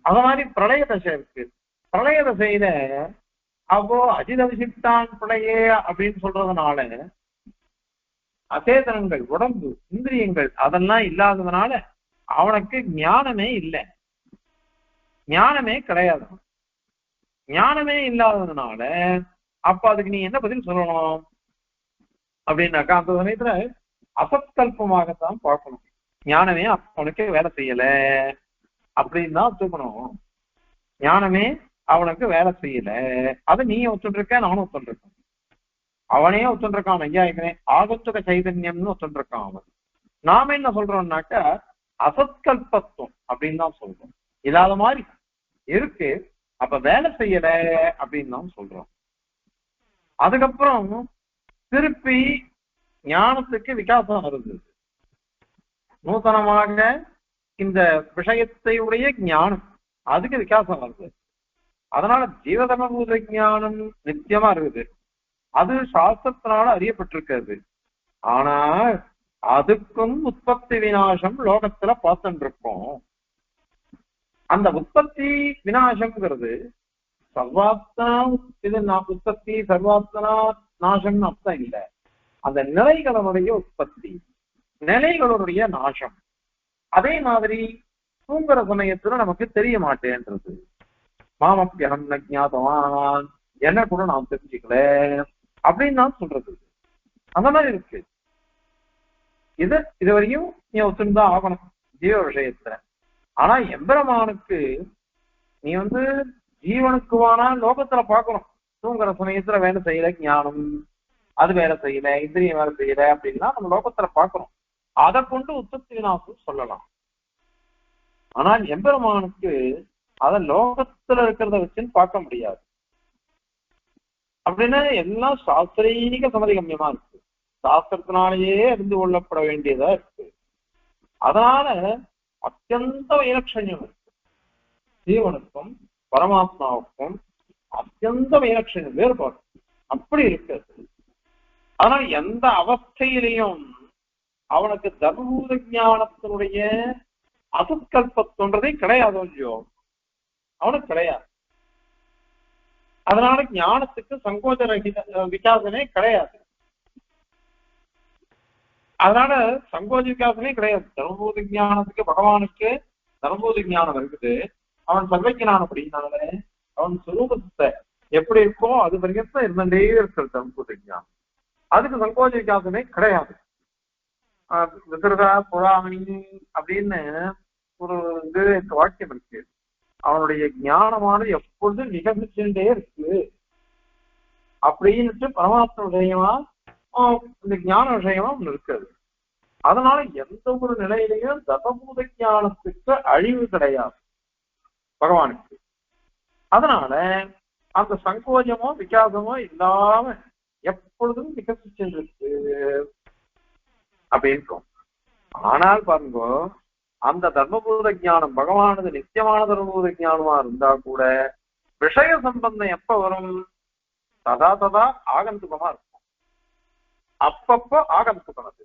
அத மாதிரி பிரளய தசை இருக்கு. பிரளய தசையில அப்போ அஜிதவிசித்தான் பிரளயே அப்படின்னு சொல்றதுனால அசேதனங்கள், உடம்பு, இந்திரியங்கள் அதெல்லாம் இல்லாததுனால அவனுக்கு ஞானமே இல்லை, ஞானமே கிடையாது. ஞானமே இல்லாததுனால அப்ப அதுக்கு நீ என்ன பதில் சொல்லணும் அப்படின்னாக்கா, அந்த சமயத்துல அசத்கல்பமாகத்தான் பார்க்கணும். ஞானமே அவனுக்கு வேலை செய்யல அப்படின்னு தான் ஒத்துக்கணும். ஞானமே அவனுக்கு வேலை செய்யல, அதை நீ ஒத்துருக்க, நானும் ஒத்துருக்கேன், அவனே ஒத்துருக்கான். நையாயிகனே ஆகத்துக சைதன்யம்னு ஒத்துருக்கான் அவன். நாம என்ன சொல்றோம்னாக்கா அசத்கல்பத்துவம் அப்படின்னு தான் சொல்றோம். இல்லாத மாதிரி இருக்கு, அப்ப வேலை செய்யல அப்படின்னு தான் சொல்றோம். அதுக்கப்புறம் திருப்பி ஞானத்துக்கு விகாசம் வருது. நூதனமாக இந்த விஷயத்தை உடைய ஞானம் அதுக்கு விகாசம் வருது. அதனால ஜீவதர்மபூத ஞானம் நித்தியமா இருக்குது, அது சாஸ்திரத்தினால அறியப்பட்டிருக்கிறது. ஆனா அதுக்கும் உற்பத்தி விநாசம் லோகத்துல பார்த்துட்டு இருக்கோம். அந்த உற்பத்தி விநாசம்ங்கிறது சர்வாத்மனா, இது உற்பத்தி சர்வாத்மனா நாசம்னு அர்த்தம் இல்லை. அந்த நிலைகளுடைய உற்பத்தி, நிலைகளுடைய நாசம். அதே மாதிரி தூங்குற சமயத்துல நமக்கு தெரிய மாட்டேன்றது. மாமப்பியம் ஞாபகவான், என்ன கூட நாம் தெரிஞ்சுக்கல அப்படின்னு நான் சொல்றது. அந்த மாதிரி இருக்கு. இது வரையும் நீ ஒத்துதான் ஆகணும் ஜீவ விஷயத்துல. ஆனா எம்பெருமானுக்கு நீ ஜீவனுக்குவானா லோகத்துல பார்க்கணும். தூங்குற சமயத்துல வேலை செய்யல, ஞானம் அது வேலை செய்யல, இந்திரியம் வேலை செய்யல அப்படின்னா நம்ம லோகத்துல பார்க்கணும். அதை கொண்டு உற்பத்தி விநாசம் சொல்லலாம். ஆனால் எம்பெருமானுக்கு அத லோகத்துல இருக்கிறத வச்சுன்னு பார்க்க முடியாது. அப்படின்னா எல்லாம் சாஸ்திரீக சமதிகமியமா இருக்கு, சாஸ்திரத்தினாலேயே அறிந்து கொள்ளப்பட வேண்டியதா இருக்கு. அதனால அத்தியந்த வைலட்சண்யம் இருக்கு. ஜீவனுக்கும் பரமாத்மாவுக்கும் அத்தியந்த வைலட்சண்யம், வேறுபாடு அப்படி இருக்கிறது. அதனால எந்த அவஸ்தையிலையும் அவனுக்கு தர்மபூத ஞானத்தினுடைய அசத்கல்பத்தொன்றதே கிடையாது, இல்லையோ, அவனுக்கு கிடையாது. அதனால ஞானத்துக்கு சங்கோச்ச விகாசமே கிடையாது. அதனால சங்கோச்ச விகாசமே கிடையாது. தர்மபூத ஞானத்துக்கு பகவானுக்கு தர்மபூத ஞானம் இருக்குது. அவன் சர்வஜனான அப்படின்னால அவன் சுரூபத்தை எப்படி இருக்கோ அது வரைக்கும் இருந்தே இருக்கிற தர்மபூத ஞானம். அதுக்கு சங்கோச்ச விகாசமே கிடையாது. விசிறதா புறாமணி அப்படின்னு ஒரு வாக்கியம் இருக்கு. அவனுடைய ஞானமானது எப்பொழுதும் விகசிச்சுட்டே இருக்கு அப்படின்ட்டு பரமாத்ம விஷயமா இந்த ஞான விஷயமா ஒண்ணு இருக்காது. அதனால எந்த ஒரு நிலையிலையும் தர்மபூத ஞானத்துக்கு அழிவு கிடையாது பகவானுக்கு. அதனால அந்த சங்கோஜமோ விகாசமோ இல்லாம எப்பொழுதும் விகசிச்சுருக்கு அப்படின்னு. ஆனால் பாருங்க, அந்த தர்மபூத ஞானம் பகவானது நித்தியமான தர்மபூத ஞானமா இருந்தா கூட விஷய சம்பந்தம் எப்ப வரும்? சதா சதா ஆகந்துகமா இருக்கும். அப்பப்போ ஆகந்துகம், அது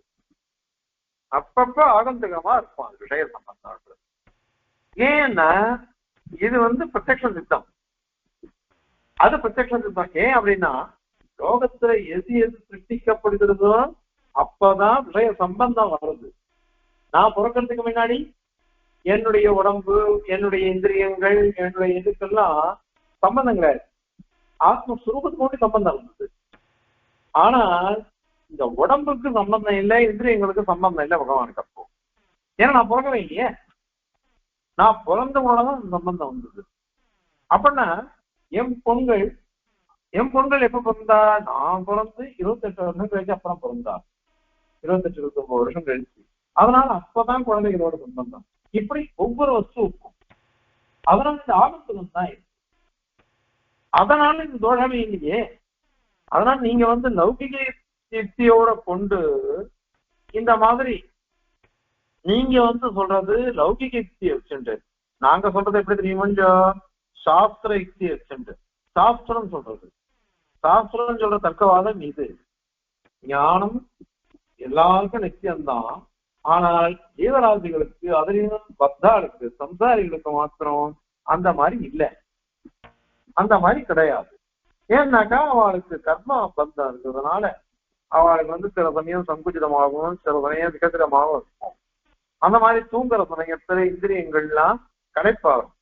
அப்பப்போ ஆகந்துகமா இருக்கும் அது விஷய சம்பந்தம். ஏன்னா இது பிரத்யக்ஷ சித்தம், அது பிரத்யக்ஷ சித்தம். ஏன் அப்படின்னா லோகத்துல எது எது சிருஷ்டிக்கப்படுகிறதோ அப்பதான் விஷய சம்பந்தம் வருது. நான் பிறக்கிறதுக்கு முன்னாடி என்னுடைய உடம்பு, என்னுடைய இந்திரியங்கள், என்னுடைய இதுக்கெல்லாம் சம்பந்தம் கிடையாது. ஆத்மஸ்வரூபத்துக்கு மட்டும் சம்பந்தம் இருந்தது. ஆனால் இந்த உடம்புக்கு சம்பந்தம் இல்லை, இந்திரியங்களுக்கு சம்பந்தம் இல்லை பகவானுக்கு. அப்போ ஏன்னா நான் பிறக்கவே இல்லையே, நான் பிறந்த மூலதான் சம்பந்தம் வந்தது. அப்படின்னா என் பொங்கல் எப்ப பிறந்தா? நான் பிறந்து 28 வருஷம் கழிச்சு அப்புறம் பிறந்தா, 28-29 வருஷம் கழிச்சு. அதனால அப்பதான் குழந்தைகளோட சம்பந்தம். இப்படி ஒவ்வொரு வஸ்துவுக்கும் அதனால இந்த ஆபத்துகள் தான் இருக்கு. அதனால இந்த தோஷமே இல்லையே. அதனால நீங்க லௌகிக யுக்தியோட கொண்டு இந்த மாதிரி நீங்க சொல்றது லௌகிக யுக்தியை வச்சுட்டு, நாங்க சொல்றது எப்படி தெரியுமா? சாஸ்திர யுக்தியை வச்சுட்டு சாஸ்திரம் சொல்றது, சாஸ்திரம் சொல்ற தர்க்கவாதம் இது. ஞானம் எல்லாருக்கும் நிச்சயம்தான். ஆனால் ஜீவராசிகளுக்கு, அதிலும் பக்தாளுக்கு, சம்சாரிகளுக்கு மாத்திரம் அந்த மாதிரி இல்லை, அந்த மாதிரி கிடையாது. ஏன்னாக்கா அவளுக்கு கர்மா பந்தம் இருக்கிறதுனால அவளுக்கு வந்து சில சமயம் சங்குச்சிதமாகவும் சில சமயம் விகசிதமாகவும் இருக்கும். அந்த மாதிரி தூங்குற சமயத்துல இந்திரியங்கள்லாம் களைப்பாகும்.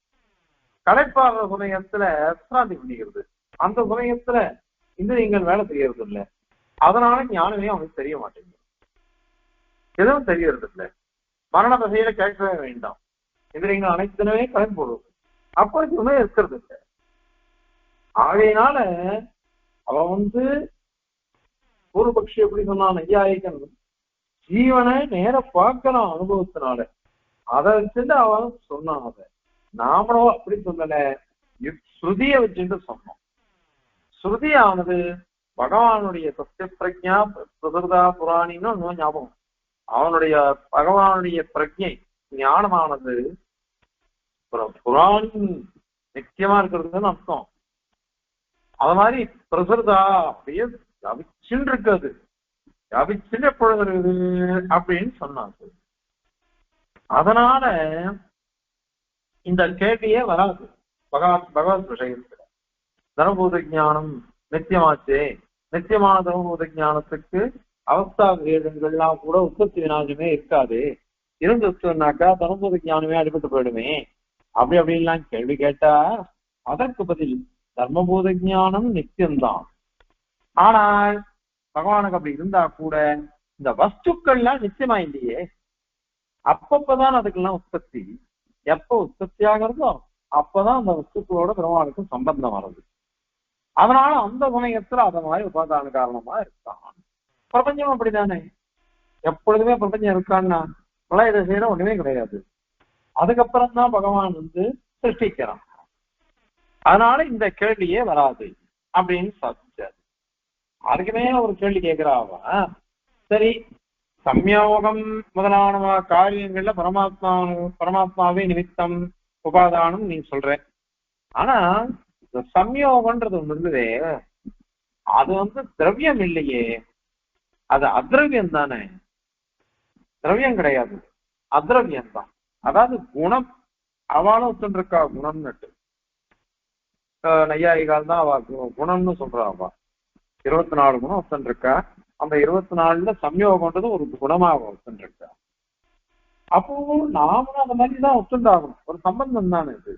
களைப்பாடுற சமயத்துல விசிராந்தி பண்ணிக்கிறது. அந்த சமயத்துல இந்திரியங்கள் வேலை செய்யறது இல்லை. அதனால ஞானமே அவனுக்கு தெரிய மாட்டேங்குது, எதுவும் தெரியறது இல்லை. மரண தசையில கேட்கவே வேண்டாம், இந்திரியங்கள் அனைத்துமே கலைந்து போடுவது. அப்போ எதுவுமே இருக்கிறது இல்லை. ஆகையினால அவன் வந்து பூர்வபக்ஷி எப்படி சொன்னான் நையாயிகன், ஜீவனை நேர பார்க்கலாம் அனுபவத்தினால, அதை வச்சுட்டு அவன் சொன்னான். அதை நாமளும் அப்படி சொல்லல, ஸ்ருதிய வச்சுட்டு சொன்னோம். ஸ்ருதியானது பகவானுடைய சத்திய பிரஜா பிரசுதா புராணின்னு இன்னும் ஞாபகம். அவனுடைய பகவானுடைய பிரஜை ஞானமானது புராணி நிச்சயமா இருக்கிறதுன்னு அர்த்தம். அது மாதிரி பிரசுதா அப்படியே வியாபிச்சுன்னு இருக்காது, வியாபிச்சுன்னு எப்பொழுது இருக்குது அப்படின்னு சொன்னாங்க. அதனால இந்த கேள்வியே வராது பகவத் விஷயத்துல. தர்மபூத ஞானம் நித்தியமாச்சே, நித்தியமான தர்மபூத ஞானத்துக்கு அவஸ்தா வேதங்கள்லாம் கூட உற்பத்தி விநாசமே இருக்காது, இருந்துச்சுன்னாக்கா தர்மபூத ஞானமே அடிபட்டு போயிடுமே அப்படி அப்படின்லாம் கேள்வி கேட்டா அதற்கு பதில் தர்மபூத ஞானம் நித்தியம்தான். ஆனால் பகவானுக்கு அப்படி இருந்தா கூட இந்த வஸ்துக்கள்லாம் நிச்சயமா இல்லையே. அப்பப்பதான் அதுக்கெல்லாம் உற்பத்தி, எப்ப உற்பத்தி ஆகிறதோ அப்பதான் அந்த வஸ்துக்களோட பெருமாளுக்கு சம்பந்தம் வருது. அதனால அந்த சமயத்துல அத மாதிரி உபாதான காரணமா இருக்கான். பிரபஞ்சம் அப்படித்தானே, எப்பொழுதுமே பிரபஞ்சம் இருக்கான்னா பிரளய தசையில ஒண்ணுமே கிடையாது. அதுக்கப்புறம் தான் பகவான் வந்து சிருஷ்டிக்கிறான். அதனால இந்த கேள்வியே வராது அப்படின்னு சாதிச்சாரு. அதுக்கு மேல ஒரு கேள்வி கேட்கிறாவா, சரி சம்யோகம் முதலான காரியங்கள்ல பரமாத்மாவே நிமித்தம் உபாதானம் நீ சொல்ற, ஆனா இந்த சம்யோகம்ன்றது ஒண்ணு இருந்ததே அது வந்து திரவியம் இல்லையே, அது அத்ரவியம் தானே. திரவியம் கிடையாது, அத்ரவியம் தான். அதாவது குணம், அவளும் ஒத்துருக்கா குணம்னுட்டு. நையாயிகால் தான் அவ குணம்னு சொல்றா. அவ 24 குணம் ஒத்துருக்கா. அந்த 24ல சம்யோகம்ன்றது ஒரு குணமாக ஒத்துருக்கா. அப்போ நாமளும் அந்த மாதிரிதான் ஒத்துண்டாகணும். ஒரு சம்பந்தம் தானே இது,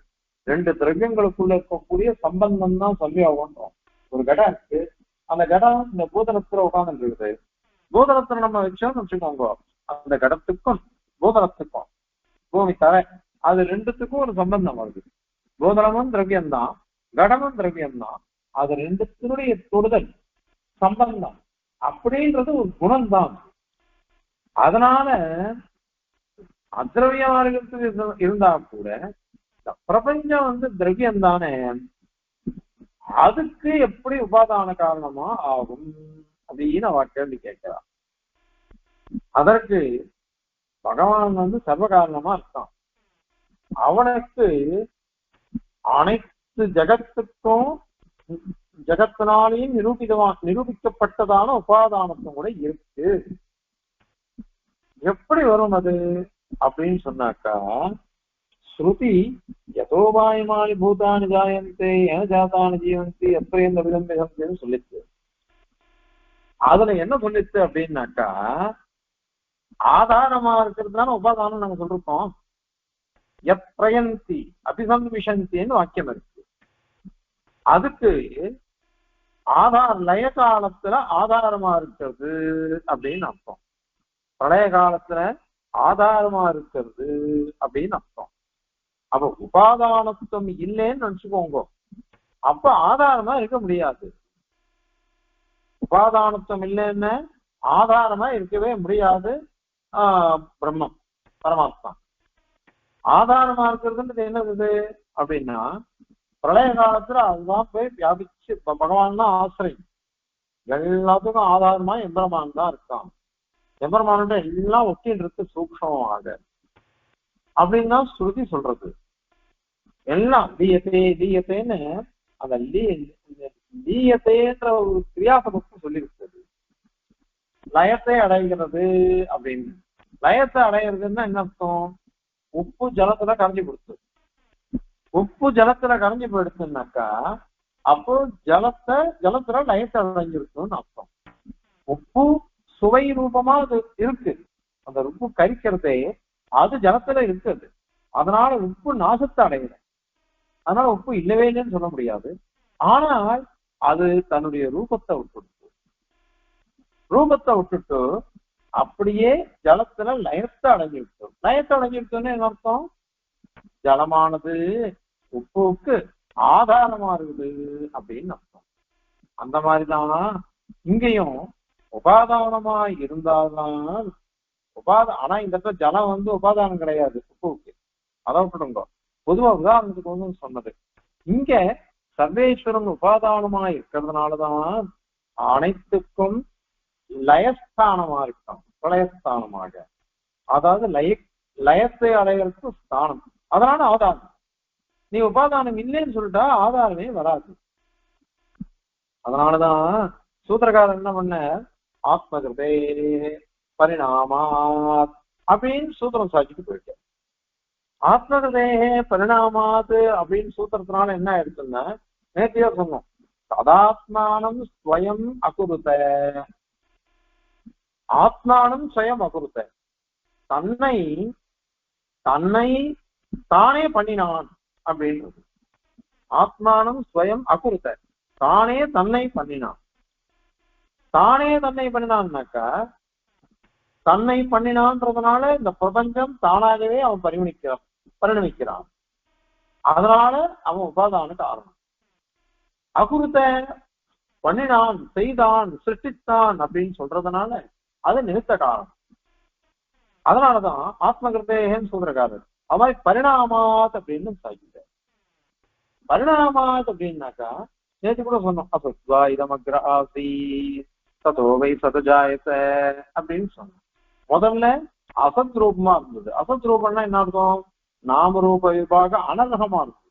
ரெண்டு திரவியங்களுக்குள்ள இருக்கக்கூடிய சம்பந்தம் தான் சம்யோகம்ன்றோம். ஒரு கடம் இருக்கு, அந்த கடம் இந்த பூதலத்துல உட்கார்ந்து இருக்குது. பூதலத்துல நம்ம வச்சோம்னு வச்சுக்கோங்க, அந்த கடத்துக்கும் பூதலத்துக்கும் பூமி தர அது ரெண்டுத்துக்கும் ஒரு சம்பந்தம் வருது. பூதலமும் திரவியம்தான், கடமும் திரவியம்தான். அது ரெண்டுத்தினுடைய தொடுதல் சம்பந்தம் அப்படின்றது ஒரு குணம்தான். அதனால அத்ரவியமாக இருந்தா கூட பிரபஞ்சம் வந்து திரவியம் தானே, அதுக்கு எப்படி உபாதான காரணமா ஆகும் அப்படின்னு அவ கேள்வி கேட்கிறான். அதற்கு பகவான் வந்து சர்வ காரணமா இருக்கான். அவனுக்கு அனைத்து ஜகத்துக்கும் ஜகத்தினாலேயும் நிரூபிக்கப்பட்டதான உபாதானத்தும் கூட இருக்கு. எப்படி வரும் அது அப்படின்னு சொன்னாக்கா, ஸ்ருதி யதோபாயமானி பூதானி ஜாயந்தே ஏன ஜாதானி ஜீவந்தி எப்படின்னு விதம்பேன்னு சொல்லிச்சு. அதுல என்ன சொல்லிச்சு அப்படின்னாக்கா, ஆதாரமா இருக்கிறது தானே உபாதானம் நாங்க சொல்லிருக்கோம். எப்ரயந்தி அபிசம்விஷந்தின்னு வாக்கியம் இருக்கு. அதுக்கு லய காலத்துல ஆதாரமா இருக்கிறது அப்படின்னு அர்த்தம். பிரளய காலத்துல ஆதாரமா இருக்கிறது அப்படின்னு அர்த்தம். அப்ப உபாதானத்துவம் இல்லைன்னு நினைச்சுக்கோங்க, அப்ப ஆதாரமா இருக்க முடியாது. உபாதானத்துவம் இல்லைன்னு ஆதாரமா இருக்கவே முடியாது. பிரம்மம் பரமாத்மா ஆதாரமா இருக்கிறதுன்றது என்னது அப்படின்னா, பிரளய காலத்துல அதுதான் போய் வியாபிச்சு பகவான் தான் ஆசிரியம். எல்லாத்துக்கும் ஆதாரமா எம்பெருமான் தான் இருக்கான். எம்பெருமானோட எல்லாம் ஒட்டின்னு இருக்கு சூக்ஷமாக அப்படின்னு தான் ஸ்ருதி சொல்றது. எல்லாம் லீயத்தேன்னு அந்த லீயத்தேன்ற ஒரு கிரியாசபத்தை சொல்லி இருக்கிறது. லயத்தை அடைகிறது அப்படின்னு. லயத்தை அடைகிறதுன்னா என்ன அர்த்தம்? உப்பு ஜலத்துல கரைஞ்சி கொடுத்து, உப்பு ஜலத்துல கரைஞ்சி போயிடுச்சுன்னாக்கா அப்போ ஜலத்துல லயத்தை அடைஞ்சிருக்குன்னு அர்த்தம். உப்பு சுவை ரூபமா அது இருக்கு. அந்த உப்பு கரிக்கிறதே அது ஜலத்துல இருக்குது. அதனால உப்பு நாசத்தை அடையல. அதனால உப்பு இல்லவே இல்லைன்னு சொல்ல முடியாது. ஆனால் அது தன்னுடைய ரூபத்தை விட்டுட்டு அப்படியே ஜலத்துல லயத்தை அடைஞ்சிருக்கும். லயத்தை அடைஞ்சிருக்குன்னு என்ன அர்த்தம்? ஜலமானது உப்புக்கு ஆதாரமா இருக்குது அப்படின்னு அர்த்தம். அந்த மாதிரிதான் இங்கேயும் உபாதானமா இருந்தால்தான் ஆனா இந்த இடத்துல ஜலம் வந்து உபாதானம் கிடையாது உப்புவுக்கு. அதை விட்டுடுங்க. பொதுவா உதாரணத்துக்கு வந்து சொன்னது. இங்க சர்வேஸ்வரன் உபாதானமா இருக்கிறதுனாலதான் அனைத்துக்கும் லயஸ்தானமா இருக்கும். பிரளயஸ்தானமாக, அதாவது லயத்தை அடைகிறதுக்கு ஸ்தானம். அதனால ஆதாரம். நீ உபாதானம் இல்லைன்னு சொல்லிட்டா ஆதாரமே வராது. அதனாலதான் சூத்திரக்காரர் என்ன பண்ண, ஆத்மகிருதே பரிணாமாத் அப்படின்னு சூத்திரம் சாட்சிக்கு போயிட்டு, ஆத்மகிருதே பரிணாமாத் அப்படின்னு சூத்திரத்தினால என்ன ஆயிடுச்சுன்னா, நேற்றையா சொன்னோம், ததாத்மானம் ஸ்வயம் அகுருத. ஆத்மானம் ஸ்வயம் அகுருத, தன்னை தன்னை தானே பண்ணினான் அப்படின்றது. ஆத்மானம் ஸ்வயம் அகுருத, தானே தன்னை பண்ணினான். தானே தன்னை பண்ணினான்னாக்கா, தன்னை பண்ணினான்றதுனால இந்த பிரபஞ்சம் தானாகவே அவன் பரிணமிக்கிறான். அதனால அவன் உபாதான காரணம். அகுருத்த பண்ணினான், செய்தான், சிருஷ்டித்தான் அப்படின்னு சொல்றதுனால அது நிமித்த காரணம். அதனாலதான் ஆத்மகிருத்தேன்னு சொல்றக்காரர் அவன் பரிணாமாத் அப்படின்னு சாதிக்கிறார். பரிணாமாத் அப்படின்னாக்கா நேற்று கூட சொன்னோம், அசத்வா இதமக்ர ஆசி சதோவை சதஜாயச அப்படின்னு சொன்னோம். முதல்ல அசத் ரூபமா இருந்தது. அசத் ரூபம்னா என்ன அர்த்தம்? நாம ரூப விபாக அனர்ஹமா இருந்தது.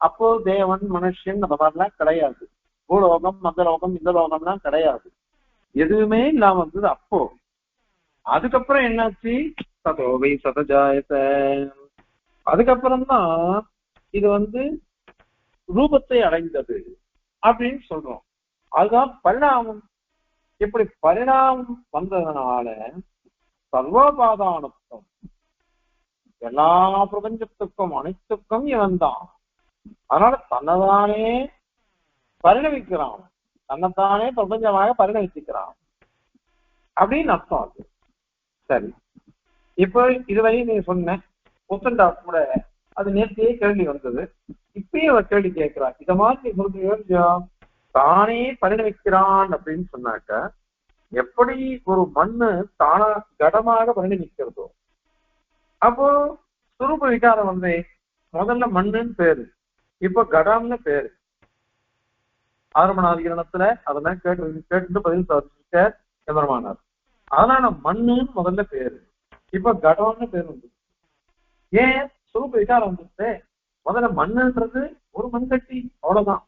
அப்போ தேவன் மனுஷன் அந்த மாதிரிலாம் கிடையாது. பூலோகம் அந்த லோகம் இந்த லோகம்லாம் கிடையாது, எதுவுமே இல்லாம இருந்தது அப்போ. அதுக்கப்புறம் என்னாச்சு? சதோவை சதஜாயச. அதுக்கப்புறம் தான் இது வந்து ரூபத்தை அடைந்தது அப்படின்னு சொல்றோம். அதுதான் பரிணாமம். இப்படி பரிணாமம் வந்ததுனால சர்வோபாதானத்துவம், எல்லா பிரபஞ்சத்துக்கும் அனைத்துக்கும் இவன் தான். அதனால தன்னைதானே பரிணமிக்கிறான், தன்னைத்தானே பிரபஞ்சமாக பரிணமிச்சுக்கிறான் அப்படின்னு அர்த்தம் அது. சரி, இப்போ இதுவரை நீ சொன்ன புத்தண்டா கூட அது நேர்த்தியே கேள்வி வந்தது. இப்பயே அவர் கேள்வி கேட்கிறான். இத மாதிரி நீ சொல்றியோ, தானே பரிணமிக்கிறான் அப்படின்னு சொன்னாக்க, எப்படி ஒரு மண்ணு தானா கடமாக பரிணமிக்கிறதோ, அப்போ சுரூப விகாரம் வந்து முதல்ல மண்ணுன்னு பேரு, இப்ப கடம்னு பேரு. ஆரம்பணாதிகரணத்துல அதெல்லாம் கேட்டு பதில் சாதிச்சிருக்க எம்பெருமானார். அதனால மண்ணுன்னு முதல்ல பேரு, இப்ப கடம்னு பேர் வந்து. ஏன் சுரூப விகாரம் வந்துச்சு? முதல்ல மண்ணுன்றது ஒரு மண்கட்டி, அவ்வளவுதான்.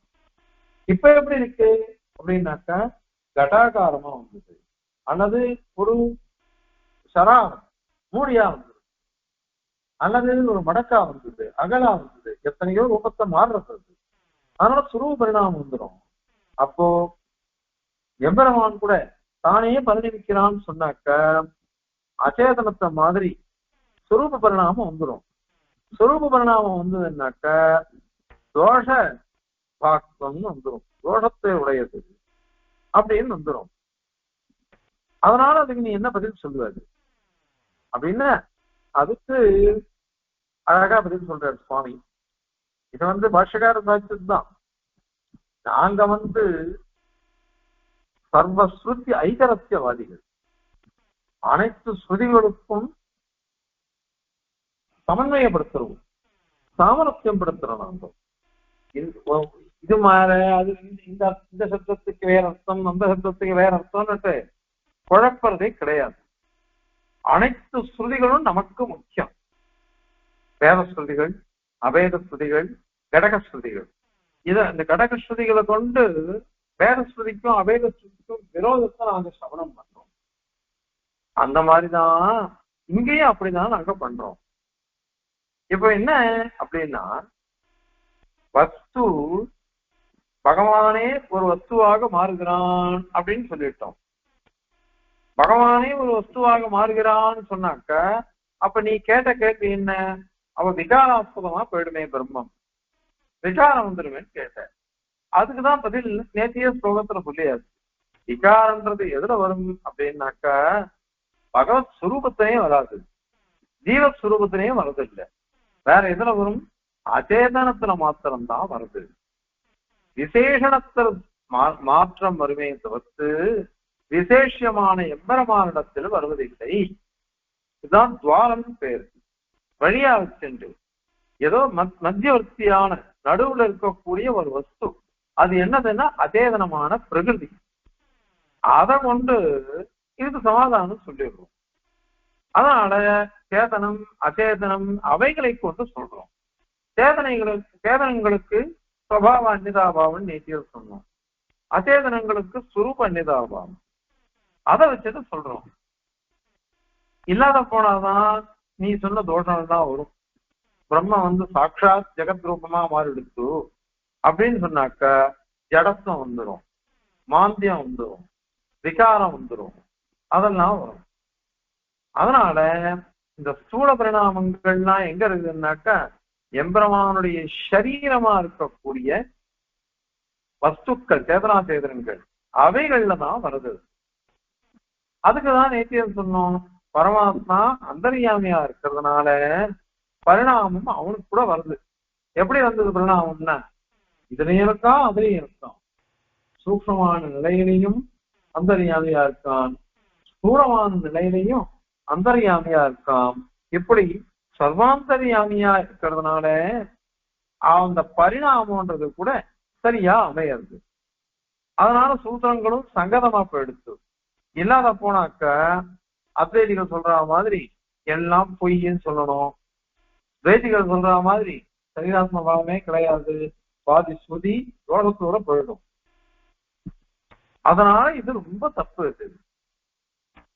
இப்ப எப்படி இருக்கு அப்படின்னாக்கா, கடாகாரமா வந்தது, அல்லது ஒரு சராரம் மூடியா வந்தது, அல்லது ஒரு மடக்கா வந்தது, அகலா வந்தது, எத்தனையோ ரூபத்தை மாறுறது. அதனால சுரூப பரிணாமம் வந்துடும். அப்போ எம்பெருமான் கூட தானே பரிணமிக்கிறான்னு சொன்னாக்க, அச்சேதனத்தை மாதிரி சுரூப பரிணாமம் வந்துடும். சுரூப பரிணாமம் வந்ததுன்னாக்க தோஷ பாக்தம்னு வந்துடும், தோஷத்தை உடையது அப்படின்னு வந்துடும். அதனால அதுக்கு நீ என்ன பதில் சொல்லுவாரு அப்படின்னா, அதுக்கு அழகா பதில் சொல்றாரு சுவாமி. இது வந்து பாஷ்யக்கார சாட்சியதுதான். நாங்க சர்வஸ்ருதி ஐகரத்தியவாதிகள், அனைத்து ஸ்ருதிகளுக்கும் சமன்வயப்படுத்துறோம், சாமரஸ்யம் படுத்துறோம். நாங்க இது மாற அது இந்த சப்தத்துக்கு வேற அர்த்தம், அந்த சப்தத்துக்கு வேற அர்த்தம்னுட்டு குழப்பறதே கிடையாது. அனைத்து ஸ்ருதிகளும் நமக்கு முக்கியம். வேத ஸ்ருதிகள், அபேத ஸ்ருதிகள், கடக ஸ்ருதிகள். இந்த கடக ஸ்ருதிகளை கொண்டு வேத ஸ்ருதிக்கும் அபேத ஸ்ருதிக்கும் விரோதத்தை நாங்க சவனம் பண்றோம். அந்த மாதிரிதான் இங்கேயும் அப்படிதான் நாங்க பண்றோம். இப்ப என்ன அப்படின்னா, வஸ்து பகவானே ஒரு வஸ்துவாக மாறுகிறான் அப்படின்னு சொல்லிட்டோம். பகவானே ஒரு வஸ்துவாக மாறுகிறான்னு சொன்னாக்க அப்ப நீ கேட்ட கேள்வி என்ன? அவ விகாராஸ்பதமா போயிடுமே பிரம்மம், விகாரம் வந்துடுவேன்னு கேட்ட. அதுக்குதான் பதில் நேத்திய ஸ்லோகத்துல சொல்லியாச்சு. விகாரன்றது எதுல வரும் அப்படின்னாக்கா பகவத் சுரூபத்திலையும் வராது, ஜீவத் சுரூபத்திலையும் வரது இல்லை. வேற எதுல வரும்? அச்சேதனத்துல மாத்திரம்தான் வருது. விசேஷணத்தில் மாற்றம் வருமே தவிர்த்து விசேஷமான எம்பெருமானிடத்தில் வருவதில்லை. இதுதான் துவாரம் பேர். வழியா சென்று ஏதோ மத்தியவர்த்தியான நடுவுல இருக்கக்கூடிய ஒரு வஸ்து, அது என்னதுன்னா அச்சேதனமான பிரகிருதி. அதை கொண்டு இதுக்கு சமாதானம் சொல்லிடுறோம். அதனால சேதனம் அச்சேதனம் அவைகளை கொண்டு சொல்றோம். சேதனங்களுக்கு சுபாவ அந்நிதாபாவம் நேத்தியில் சொன்னோம், அச்சேதனங்களுக்கு சுரூப அந்நிதாபாவம் அதை வச்சுட்டு சொல்றோம். இல்லாத போனாதான் நீ சொன்ன தோஷம் தான் வரும். பிரம்ம சாட்சாத் ஜெகத் ரூபமா மாறிடுச்சு அப்படின்னு சொன்னாக்க ஜடத்துவம் வந்துடும், மாந்தியம் வந்துடும், விகாரம் வந்துடும், அதெல்லாம் வரும். அதனால இந்த ஸ்தூல பரிணாமங்கள்லாம் எங்க இருக்குதுன்னாக்க எம்பெருமானுடைய சரீரமா இருக்கக்கூடிய வஸ்துக்கள், சேதனா சேதனங்கள் அவைகள்ல தான் வருது. அதுக்குதான் நேத்தியம் சொன்னோம், பரமாத்மா அந்தர்யாமியா இருக்கிறதுனால பரிணாமம் அவனுக்கு கூட வருது. எப்படி வந்தது பரிணாமம்னா இதுலயும் இருக்கான் அதுலயும் இருக்கான். சூக்ஷ்மமான நிலையிலையும் அந்தர்யாமியா இருக்கான், ஸ்தூலமான நிலையிலையும் அந்தர்யாமியா இருக்கான். இப்படி சர்வாந்தர்யாமியா இருக்கிறதுனால அந்த பரிணாமன்றது கூட சரியா அமையாது. அதனால சூத்திரங்களும் சங்கதமா போயிடுச்சு. இல்லாத போனாக்க அத்வைதிகள் சொல்ற மாதிரி எல்லாம் பொய்ன்னு சொல்லணும், துவைதிகள் சொல்ற மாதிரி சரீராத்ம பாவமே கிடையாது, பாதி ஸ்ருதி ரோகத்தோட போயிடும். அதனால இது ரொம்ப தப்பு இது.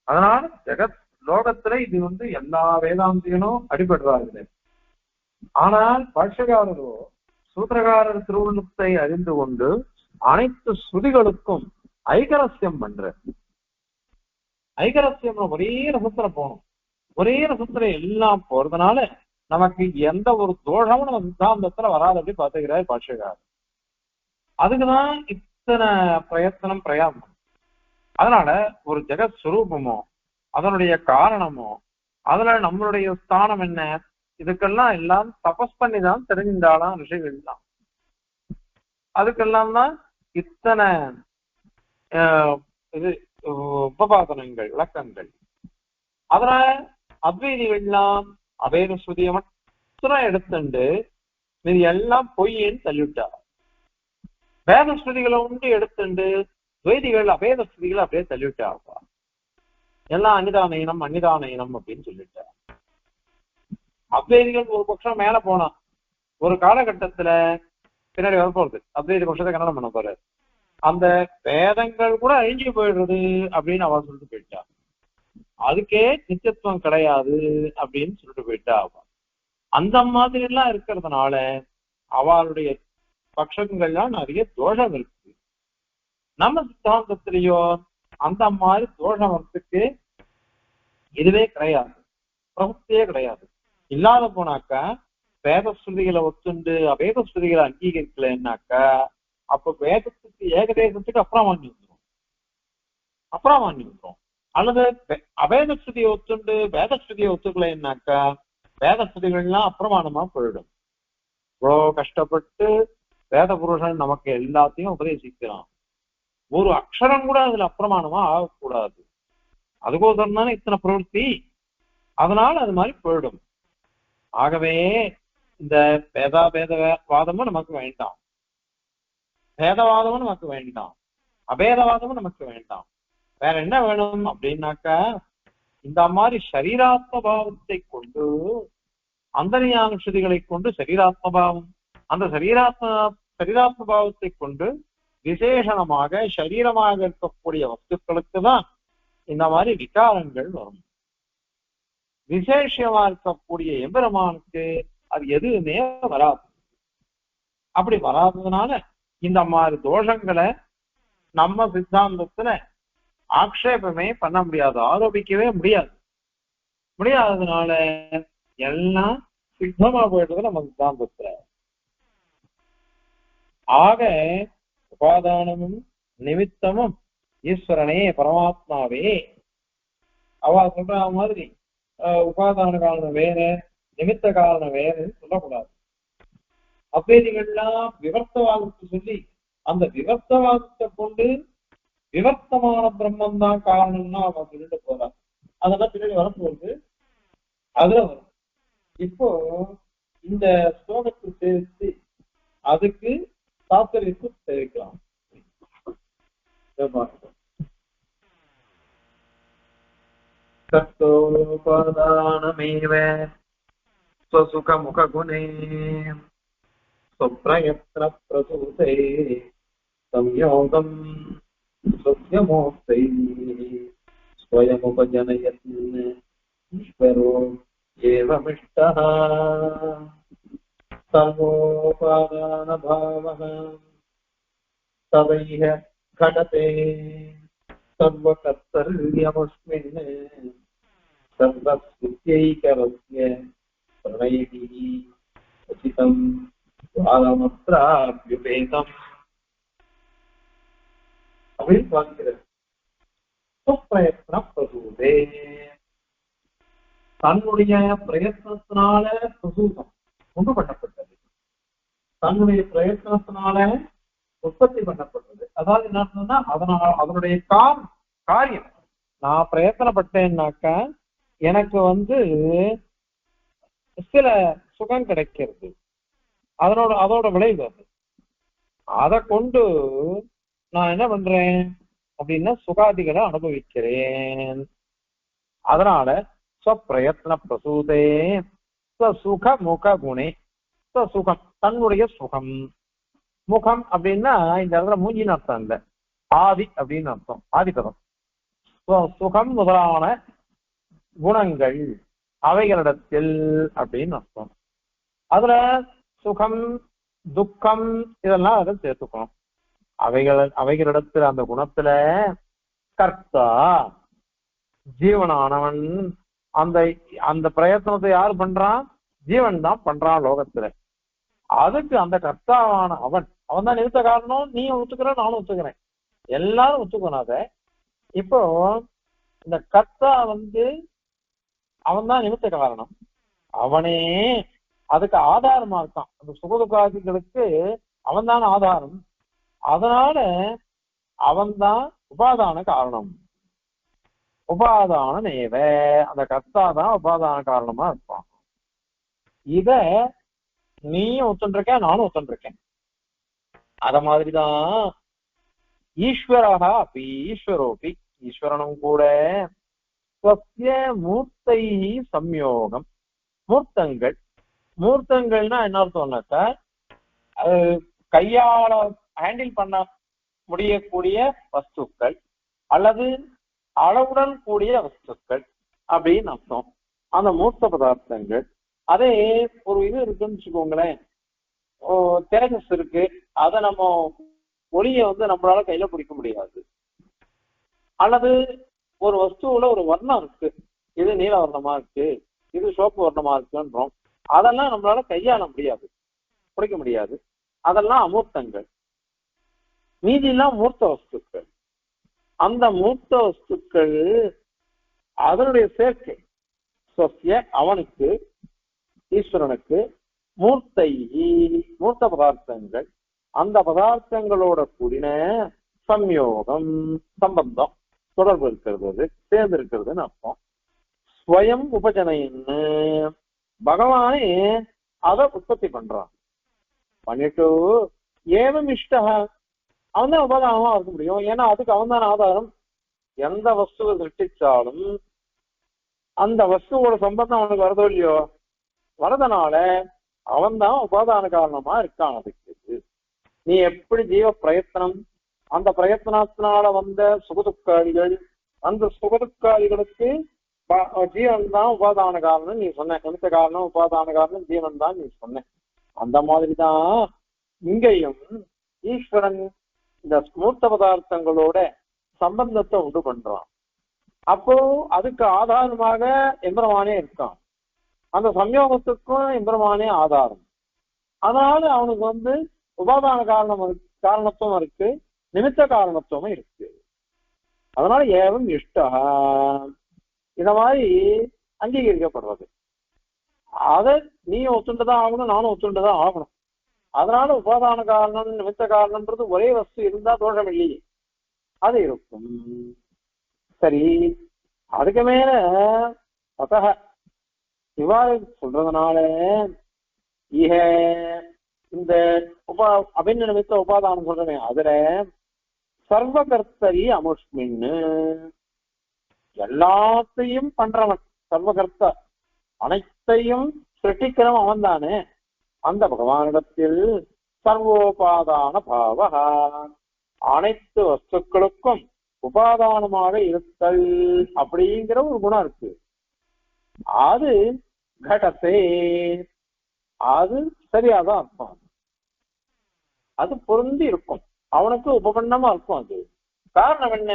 அதனால ஜெகத் லோகத்துல இது எல்லா வேதாந்திகளும் அடிபடுறாங்க. ஆனால் பாஷ்யக்காரரோ சூத்திரகாரர் திருவுள்ளத்தை அறிந்து கொண்டு அனைத்து ஸ்ருதிகளுக்கும் ஐகரஸ்யம் பண்ற. ஐகரஸ்யம் ஒரே ரசத்துல போகணும், ஒரே ரசத்துல எல்லாம் போறதுனால நமக்கு எந்த ஒரு தோஷமும் நம்ம சித்தாந்தத்துல வராது அப்படி பாத்துக்கிறார் பாஷ்யக்காரர். அதுக்குதான் இத்தனை பிரயத்தனம் பிரயாசம். அதனால ஒரு ஜெகத் சுரூபமோ அதனுடைய காரணமோ அதுல நம்மளுடைய ஸ்தானம் என்ன, இதுக்கெல்லாம் எல்லாம் தபஸ் பண்ணிதான் தெரிஞ்சாலாம் ரிஷிகள் தான். அதுக்கெல்லாம் தான் இத்தனை இது உபபாதனங்கள் விளக்கங்கள். அதனால அத்வைதிகள்லாம் அபேத ஸ்ருதியை மட்டும் எடுத்துண்டு இது எல்லாம் பொய்யன்னு தள்ளிவிட்டார். வேத ஸ்ருதிகளை உண்டு எடுத்துண்டு துவைதிகள் அபேத ஸ்ருதிகளை அப்படியே தள்ளிவிட்டாப்பா. எல்லாம் அன்னிதானயனம் அன்னிதானயனம் அப்படின்னு சொல்லிட்டார். அத்வைதிகள் ஒரு பட்சம் மேல போனா ஒரு காலகட்டத்துல பின்னாடி வரப்போறது அத்வைத பட்சத்தை கன்னடம் பண்ண போறாரு. அந்த வேதங்கள் கூட அழிஞ்சு போயிடுறது அப்படின்னு அவ சொல்லிட்டு போயிட்டா. அதுக்கே நித்தியத்துவம் கிடையாது அப்படின்னு சொல்லிட்டு போயிட்டா. அந்த மாதிரி எல்லாம் இருக்கிறதுனால அவளுடைய பட்சங்கள்லாம் நிறைய தோஷம் இருக்கு. நம்ம சித்தாந்தத்திலேயோ அந்த மாதிரி தோஷம் வரத்துக்கு இதுவே கிடையாது, பிரவൃத்தியே கிடையாது. இல்லாத போனாக்கா வேத ஸ்ருதிகளை ஒத்துண்டு அபேத ஸ்ருதிகளை அங்கீகரிக்கலைன்னாக்கா அப்ப வேதத்துக்கு ஏகதேசத்துக்கு அப்பிரமாண்யம் வந்துடும். அல்லது அபேத ஸ்ருதியை ஒத்துண்டு வேத ஸ்ருதியை ஒத்துக்கலைன்னாக்கா வேத ஸ்ருதிகள்லாம் அப்பிரமாணமா போயிடும். இவ்வளோ கஷ்டப்பட்டு வேத புருஷன் நமக்கு எல்லாத்தையும் உபதேசிக்கிறான், ஒரு அக்ஷரம் கூட அதுல அப்பிரமாணமா ஆகக்கூடாது. அதுக்கோசரம் தானே இத்தனை பிரவೃத்தி. அதனால அது மாதிரி போயிடும். ஆகவே இந்த வாதமும் நமக்கு வேண்டாம், பேதவாதமும் நமக்கு வேண்டாம், அபேதவாதமும் நமக்கு வேண்டாம். வேற என்ன வேணும் அப்படின்னாக்கா இந்த மாதிரி சரீராத்ம பாவத்தை கொண்டு அந்தர்யாம ஸ்ருதிகளை கொண்டு சரீராத்மபாவம், அந்த சரீராத்ம பாவத்தை கொண்டு விசேஷணமாக சரீரமாக இருக்கக்கூடிய வஸ்துக்களுக்கு தான் இந்த மாதிரி விகாரங்கள் வரும். விசேஷமா இருக்கக்கூடிய எம்பெருமானுக்கு அது எதுவுமே வராது. அப்படி வராததுனால இந்த மாதிரி தோஷங்களை நம்ம சித்தாந்தத்துல ஆக்ஷேபமே பண்ண முடியாது, ஆரோபிக்கவே முடியாது. முடியாததுனால எல்லாம் சித்தமா போயிடுறது நம்ம சித்தாந்தத்துல. ஆக உபாதானமும் நிமித்தமும் ஈஸ்வரனே, பரமாத்மாவே. அவ சொல்ற மாதிரி உபாதான காரணம் வேற, நிமித்த காரணம் வேறுன்னு சொல்லக்கூடாது. அத்வைதிகள்லாம் விவர்த்தவாதத்தை சொல்லி அந்த விவர்த்தவாதத்தை கொண்டு விவர்த்தமான பிரம்மம் தான் காரணம்னா அவன் சொல்லிட்டு போறான். அதெல்லாம் பின்னாடி வரப்போகுது, அதுல வரும். இப்போ இந்த ஸ்லோகத்தை சேர்த்து அதுக்கு தாத்பரியத்தை தெரிவிக்கலாம். தத்தோபாதானமேவ ஸ்வசுகமுககுணே ஸ்வப்ரயத்ன பிரசூதே சம்யோகம் சத்யமோக்தை ஸ்வயமுபஜனயத் ஈஸ்வரோ ஏவமிஷ்டः சர்வோபாதானபாவः தவைஹ கடதே சர்வகர்த்தர்யமஸ்மின் சர்வஸ்துத்யைகரஸ்ய பிரணயதிः உசிதம் வாதமத்ராப்யுபேதம் அப்படின்னு பார்க்கிறது. சுப்பிரயத்ன பிரசூதே, தன்னுடைய பிரயத்னத்தினால பிரசூதம் உண்டு பண்ணப்பட்டது, தன்னுடைய பிரயத்னத்தினால உற்பத்தி பண்ணப்பட்டது. அதாவது என்ன சொன்னா, அதனுடைய காரியம். நான் பிரயத்தனப்பட்டேன்னாக்கா எனக்கு சில சுகம் கிடைக்கிறது, அதோட விளைவு அது. அதை கொண்டு நான் என்ன பண்றேன் அப்படின்னா சுகாதிகளை அனுபவிக்கிறேன். அதனால ஸ்வப்பிரயத்ன பிரசூதே சுக முக குணே, சுகம் தன்னுடைய சுகம். முகம் அப்படின்னா இந்த இடத்துல மூஞ்சின்னு அர்த்தம் இல்லை, ஆதி அப்படின்னு அர்த்தம், ஆதிபதம். சுகம் முதலான குணங்கள் அவைகளிடத்தில் அப்படின்னு அர்த்தம். அதுல சுகம் துக்கம் இதெல்லாம் அதை சேர்த்துக்கணும். அவைகளிடத்துல அந்த குணத்துல கர்த்தா ஜீவனானவன், அந்த பிரயத்னத்தை யார் பண்றான்? ஜீவன் தான் பண்றான் லோகத்துல. அதுக்கு அந்த கர்த்தாவான அவன் தான் நிறுத்த காரணம். நீ ஒத்துக்கிற, நானும் ஒத்துக்கிறேன், எல்லாரும் ஒத்துக்கணும் அதை. இப்போ இந்த கர்த்தா அவன் தான் நிமித்த காரணம், அவனே அதுக்கு ஆதாரமா இருக்கான். அந்த சுகதுகாதிகளுக்கு அவன் தான் ஆதாரம். அதனால அவன்தான் உபாதான காரணம். உபாதான நேவ, அந்த கர்த்தா தான் உபாதான காரணமா இருப்பான். இத நீயும் ஒத்துருக்கேன், நானும் ஒத்துருக்கேன். அத மாதிரிதான் ஈஸ்வரா அப்படி ஈஸ்வரோபி, ஈஸ்வரனும் கூட மூர்த்தை சம்யோகம். மூர்த்தங்கள்னா என்ன அர்த்தம்னாக்கா கையாள ஹேண்டில் பண்ண முடியக்கூடிய வஸ்துக்கள் அல்லது அளவுடன் கூடிய வஸ்துக்கள் அப்படின்னு அர்த்தம். அந்த மூர்த்த பதார்த்தங்கள். அதே ஒரு இது இருக்குன்னு வச்சுக்கோங்களேன், தேஜஸ் இருக்கு, அதை நம்ம ஒளியை நம்மளால கையில பிடிக்க முடியாது. அல்லது ஒரு வஸ்துவோட ஒரு வர்ணம் இருக்கு, இது நீல வர்ணமா இருக்கு, இது சோப்பு வர்ணமா இருக்குன்றோம், அதெல்லாம் நம்மளால கையாள முடியாது, பிடிக்க முடியாது. அதெல்லாம் அமூர்த்தங்கள். மீதியெல்லாம் மூர்த்த வஸ்துக்கள். அந்த மூர்த்த வஸ்துக்கள் அதனுடைய சேர்க்கை அவனுக்கு, ஈஸ்வரனுக்கு மூர்த்த பதார்த்தங்கள், அந்த பதார்த்தங்களோட கூடின சம்யோகம், சம்பந்தம், தொடர்பு இருக்கிறது, சேர்ந்து இருக்கிறதுன்னு அர்த்தம். ஸ்வயம் உபஜனைன்னு பகவானே அதை உற்பத்தி பண்றான். பண்ணிட்டு ஏவம் இஷ்ட, அவன் தான் உபாதானமா இருக்க முடியும். ஏன்னா அதுக்கு அவன் தான் ஆதாரம். எந்த வஸ்துவை சிருஷ்டிச்சாலும் அந்த வஸ்துவோட சம்பந்தம் அவனுக்கு வரதோ இல்லையோ, வரதனால அவன் தான் உபாதான காரணமா இருக்கான். அதுக்கு நீ எப்படி ஜீவ பிரயத்தனம், அந்த பிரயத்தனத்தினால வந்த சுகதுக்காரிகள், அந்த சுகதுக்காரிகளுக்கு ஜீவன் தான் உபாதான காரணம் நீ சொன்ன, நிமித்த காரணம் உபாதான காரணம் ஜீவன் தான் நீ சொன்ன. அந்த மாதிரிதான் இங்கேயும் ஈஸ்வரன் இந்த மூர்த்த பதார்த்தங்களோட சம்பந்தத்தை உண்டு பண்றான். அப்போ அதுக்கு ஆதாரமாக எம்பெருமானே இருக்கான். அந்த சம்யோகத்துக்கும் எம்பெருமானே ஆதாரம். அதனால அவனுக்கு உபாதான காரணத்துவம் இருக்கு, நிமித்த காரணத்துவமும் இருக்கு. அதனால ஏவம் இஷ்டா இந்த மாதிரி அங்கீகரிக்கப்படுறது. அதை நீ ஒத்துண்டுதான் ஆகணும், நானும் ஒத்துண்டுதான் ஆகணும். அதனால உபாதான காரணம் நிமித்த காரணம்ன்றது ஒரே வஸ்து இருந்தா தோஷம் இல்லையே, அது இருக்கும். சரி, அதுக்கு மேல அத்தக இவ்வாறு சொல்றதுனால இக இந்த அபின்ன நிமித்த உபாதானம் சொல்றமே அதுல சர்வகர்த்தரி அமுஷ்மின்னு எல்லாத்தையும் பண்றவன் சர்வகர்த்தா, அனைத்தையும் சிருஷ்டிக்கிறவன் அவன் தானே. அந்த பகவானிடத்தில் சர்வோபாதான பாவகா அனைத்து வஸ்துக்களுக்கும் உபாதானமாக இருத்தல் அப்படிங்கிற ஒரு குணம் இருக்கு. அது கடத்தே, அது சரியாதான் இருக்கும், அது பொருந்தி இருக்கும், அவனுக்கு உபகரணமா இருக்கும். அது காரணம் என்ன?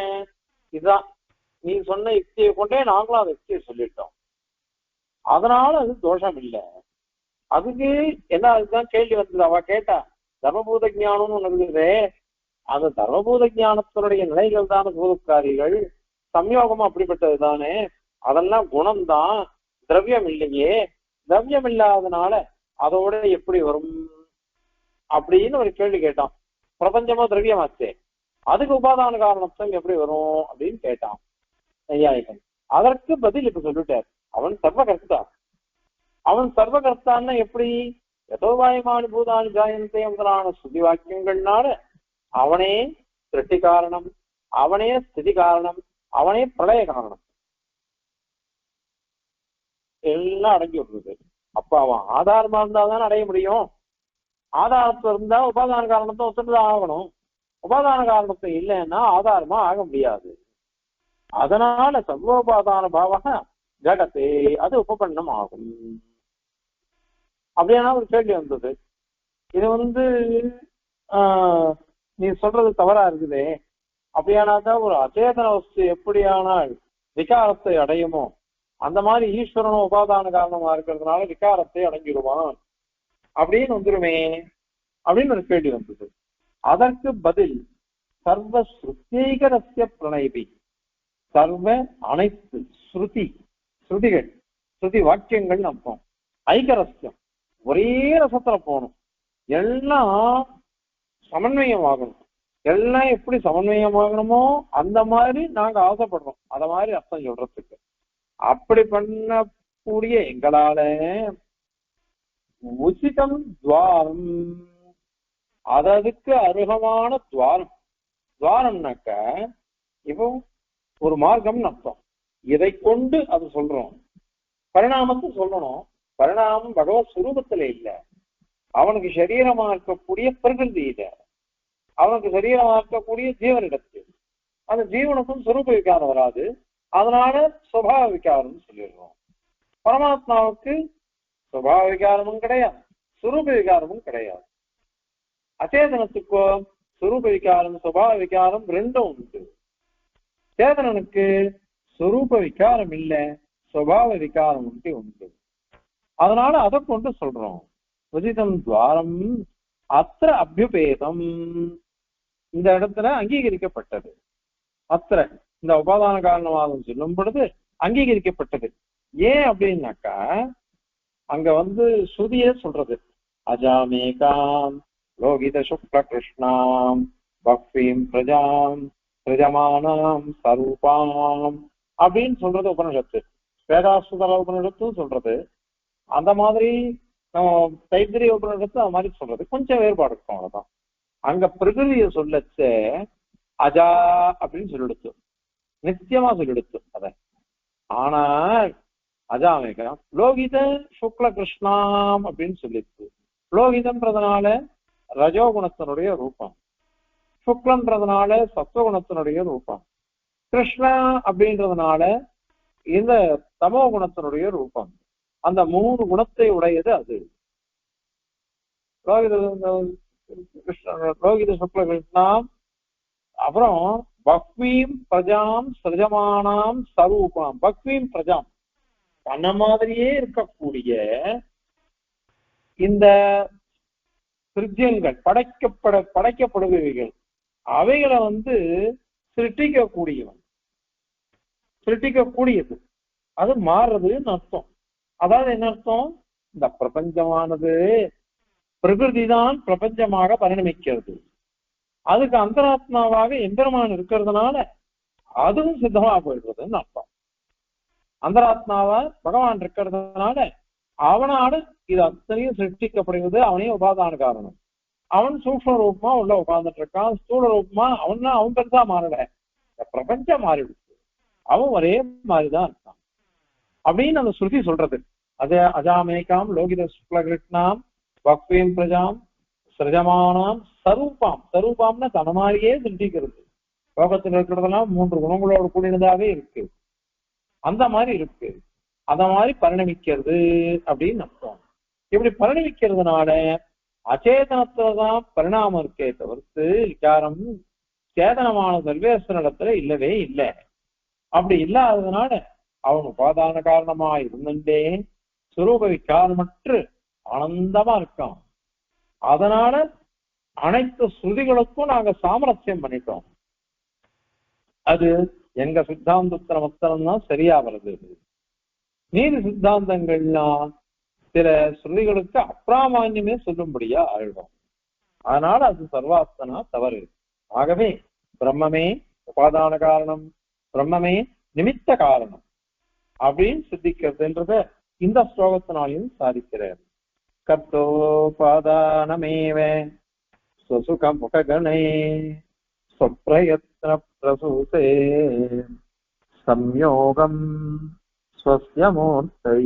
இதுதான் நீ சொன்ன யுக்தியை கொண்டே நாங்களும் அந்த யுக்தியை சொல்லிட்டோம். அதனால அது தோஷம் இல்லை. அதுக்கு என்ன, அதுதான் கேள்வி வந்தது. அவ கேட்டா தர்மபூத ஜானம்னு ஒண்ணு இருக்குது. அந்த தர்மபூத ஜானத்தினுடைய நிலைகள் தானே பூதக்காரிகள், சம்யோகம் அப்படிப்பட்டது தானே, அதெல்லாம் குணம்தான், திரவியம் இல்லையே. திரவியம் இல்லாதனால அதோட எப்படி வரும் அப்படின்னு ஒரு கேள்வி கேட்டான். பிரபஞ்சமா திரவியமாச்சே, அதுக்கு உபாதான காரணத்துவம் எப்படி வரும் அப்படின்னு கேட்டான் நையாயிகன். அதற்கு பதில் இப்ப சொல்லிட்டார். அவன் சர்வகர்த்தா. அவன் சர்வகர்த்தான்னா எப்படி? யதோவாயமானி பூதானி ஜாயந்தே முதலான ஸ்ருதி வாக்கியங்கள்னால அவனே சிருஷ்டி காரணம், அவனே ஸ்திதி காரணம், அவனே பிரளய காரணம், எல்லாம் அடங்கி விடுறது. அப்ப அவன் ஆதாரமா இருந்தால்தான் அடைய முடியும். ஆதாரத்துல இருந்தா உபாதான காரணத்தை ஒத்துட்டுதான் ஆகணும். உபாதான காரணத்தை இல்லைன்னா ஆதாரமா ஆக முடியாது. அதனால சர்வோபாதான பாவக ஜகத்தே, அது உபபன்னம் ஆகும். அப்படியான ஒரு கேள்வி வந்தது. இது நீ சொல்றது தவறா இருக்குதே. அப்படியானாதான் ஒரு அச்சேதன வஸ்து எப்படியானால் விகாரத்தை அடையுமோ அந்த மாதிரி ஈஸ்வரனும் உபாதான காரணமா இருக்கிறதுனால விகாரத்தை அடங்கிடுவான் அப்படின்னு வந்துருமே அப்படின்னு ஒரு கேள்வி வந்தது. அதற்கு பதில் சர்வ ஸ்ருதிகரஸ்ய பிரணயபி, சர்வ அனைத்து ஸ்ருதிகள் ஸ்ருதி வாக்கியங்கள் அர்த்தம். ஐகரஸ்யம், ஒரே ரசத்துல போகணும், எல்லாம் சமன்வயமாகணும். எல்லாம் எப்படி சமன்வயமாகணுமோ அந்த மாதிரி நாங்க ஆசைப்படுறோம். அத மாதிரி அர்த்தம் சொல்றதுக்கு அப்படி பண்ணக்கூடிய எங்களால உசிதம் துவாரம், அதுக்கு அருகமான துவாரம். துவாரம்னாக்க இப்போ ஒரு மார்க்கம்னு அர்த்தம். இதை கொண்டு அது சொல்றோம். பரிணாமத்தை சொல்லணும். பரிணாமம் பகவத் சுரூபத்துல இல்ல, அவனுக்கு சரீரமா இருக்கக்கூடிய பிரகிருதியில, அவனுக்கு சரீரமா இருக்கக்கூடிய ஜீவனிடத்தில். அந்த ஜீவனுக்கும் சுரூப விகாரம் வராது, அதனால சுபாவ விகாரம் சொல்லிடுறோம். பரமாத்மாவுக்கு சுபாவ விகாரமும் கிடையாது, சுரூப விகாரமும் கிடையாது. அச்சேதனத்துக்கோ சுரூப விகாரம் சுபாவ விகாரம் ரெண்டும் உண்டு. சேதனனுக்கு சுரூப விகாரம் இல்ல, சுபாவ விகாரம் உண்டு. அதனால அதை கொண்டு சொல்றோம். உசிதம் துவாரம் அத்திர அபியுபேதம், இந்த இடத்துல அங்கீகரிக்கப்பட்டது. அத்திர இந்த உபாதான காரணவாதம் சொல்லும் பொழுது அங்கீகரிக்கப்பட்டது. ஏன் அப்படின்னாக்கா அங்க ஸ்ருதியே சொல்றது, அஜாமேகாம் லோகித சுக்ல கிருஷ்ணாம் பக்வீம் பிரஜாம் பிரஜமானாம் சரூபாம் அப்படின்னு சொல்றது உபனிஷத்து. வேதாசுதர உபனிஷத்தும் சொல்றது. அந்த மாதிரி தைத்திரிய உபனிஷத்து அது மாதிரி சொல்றது. கொஞ்சம் வேறுபாடு இருக்கும், அவ்வளவுதான். அங்க பிரகிருதியை சொல்லச்ச அஜா அப்படின்னு சொல்லிடுச்சு, நித்தியமா சொல்லிடுச்சு அத. ஆனா அஜாமேகம் லோகித சுக்ல கிருஷ்ணாம் அப்படின்னு சொல்லிடுச்சு. லோகிதம்ன்றதுனால ரஜோகுணத்தினுடைய ரூபம், சுக்லன்றதுனால சத்துவகுணத்தினுடைய ரூபம், கிருஷ்ணா அப்படின்றதுனால இந்த தமோ குணத்தினுடைய ரூபம். அந்த 3 குணத்தை உடையது அது. லோகித சுக்ல கிருஷ்ணா, அப்புறம் பக்வீம் பிரஜாம் சிரஜமானாம் சரூபாம். பக்வீம் பிரஜாம், தன்ன மாதிரியே இருக்கக்கூடிய இந்த சிருஜ்யங்கள், படைக்கப்படுபவைகள், அவைகளை சிருஷ்டிக்கக்கூடியவன், சிருஷ்டிக்கக்கூடியது, அது மாறுறதுன்னு அர்த்தம். அதாவது என்ன அர்த்தம்? இந்த பிரபஞ்சமானது பிரகிருதி தான் பிரபஞ்சமாக பரிணமிக்கிறது. அதுக்கு அந்தராத்மாவாக எம்பெருமான் இருக்கிறதுனால அதுவும் சித்தமா போயிடுறதுன்னு அர்த்தம். அந்தராத்மாவா பகவான் இருக்கிறதுனால அவனால இது அத்தனையும் சிருஷ்டிக்கப்படுகிறது. அவனே உபாதான காரணம். அவன் சூக்ஷ்ம ரூபமா உள்ள உட்கார்ந்துட்டு இருக்கான். ஸ்தூல ரூபமா அவன் பெருசா மாறல, பிரபஞ்சம் மாறிடுச்சு, அவன் ஒரே மாதிரிதான் இருக்கான் அப்படின்னு அந்த ஸ்ருதி சொல்றது. அது அஜாமேகாம் லோகித சுக்லகிருஷ்ணாம் பக்வீம் பிரஜாம் சிரஜமானாம் சரூபாம். சரூபாம்னா தன மாதிரியே சிருஷ்டிக்கிறது. லோகத்தில் இருக்கிறதெல்லாம் 3 குணங்களோடு கூடினதாவே இருக்கு, அந்த மாதிரி இருக்கு. அத மாதிரி பரிணமிக்கிறது அப்படின்னு அர்த்தம். இப்படி பரிணமிக்கிறதுனால அச்சேதனத்துலதான் பரிணாமம் இருக்கே தவிர்த்து விகாரம் சேதனமான சர்வேஸ்வரத்துல இல்லவே இல்லை. அப்படி இல்லாததுனால அவன் உபாதான காரணமா இருந்துட்டே சுரூப விகாரமற்று ஆனந்தமா இருக்கான். அதனால அனைத்து ஸ்ருதிகளுக்கும் நாங்க சாமரஸ்யம் பண்ணிட்டோம். அது எங்க சித்தாந்தத்துல மாத்திரம்தான் சரியா வருது. நீதி சித்தாந்தங்கள்லாம் சில ஸ்ருதிகளுக்கு அப்பிராமான்யமே சொல்லும்படியா ஆயிடும். அதனால அது சர்வாஸ்தனா தவறு. ஆகவே பிரம்மமே உபாதான காரணம், பிரம்மமே நிமித்த காரணம் அப்படின்னு சித்திக்கிறதுன்றத இந்த ஸ்லோகத்தினாலையும் சாதிக்கிறார். கர்த்தோபாதானமேவ சுசுக முககணே ஸ்வப்ரயத்ன பிரசூதே சம்யோகம் ஸ்வஸ்ய மூர்த்தை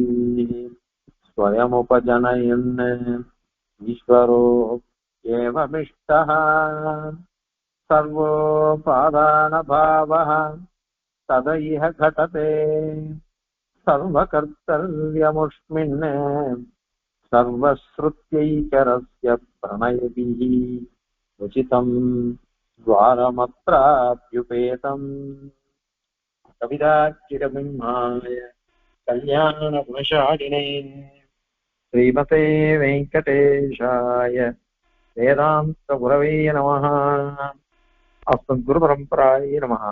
ஸ்வயமுபஜனயன் ஈஸ்வரோ ஏவமிஷ்டः சர்வோபாதான பாவः ததைஹ கடதே சர்வகர்த்தவ்யமுஷ்மின் சர்வஸ்ருத்யைகரஸ்ய பிரணயபிஹ உசிதம் துவாரமத்ராப்யுபேதம். கவிதாக்கிரபிம்மாய கல்யாண குணசாலினே ஸ்ரீமதே வெங்கடேஷாய வேதாந்த குரவே நமः. அஸ்மத்குரு பரம்பராயே நமः.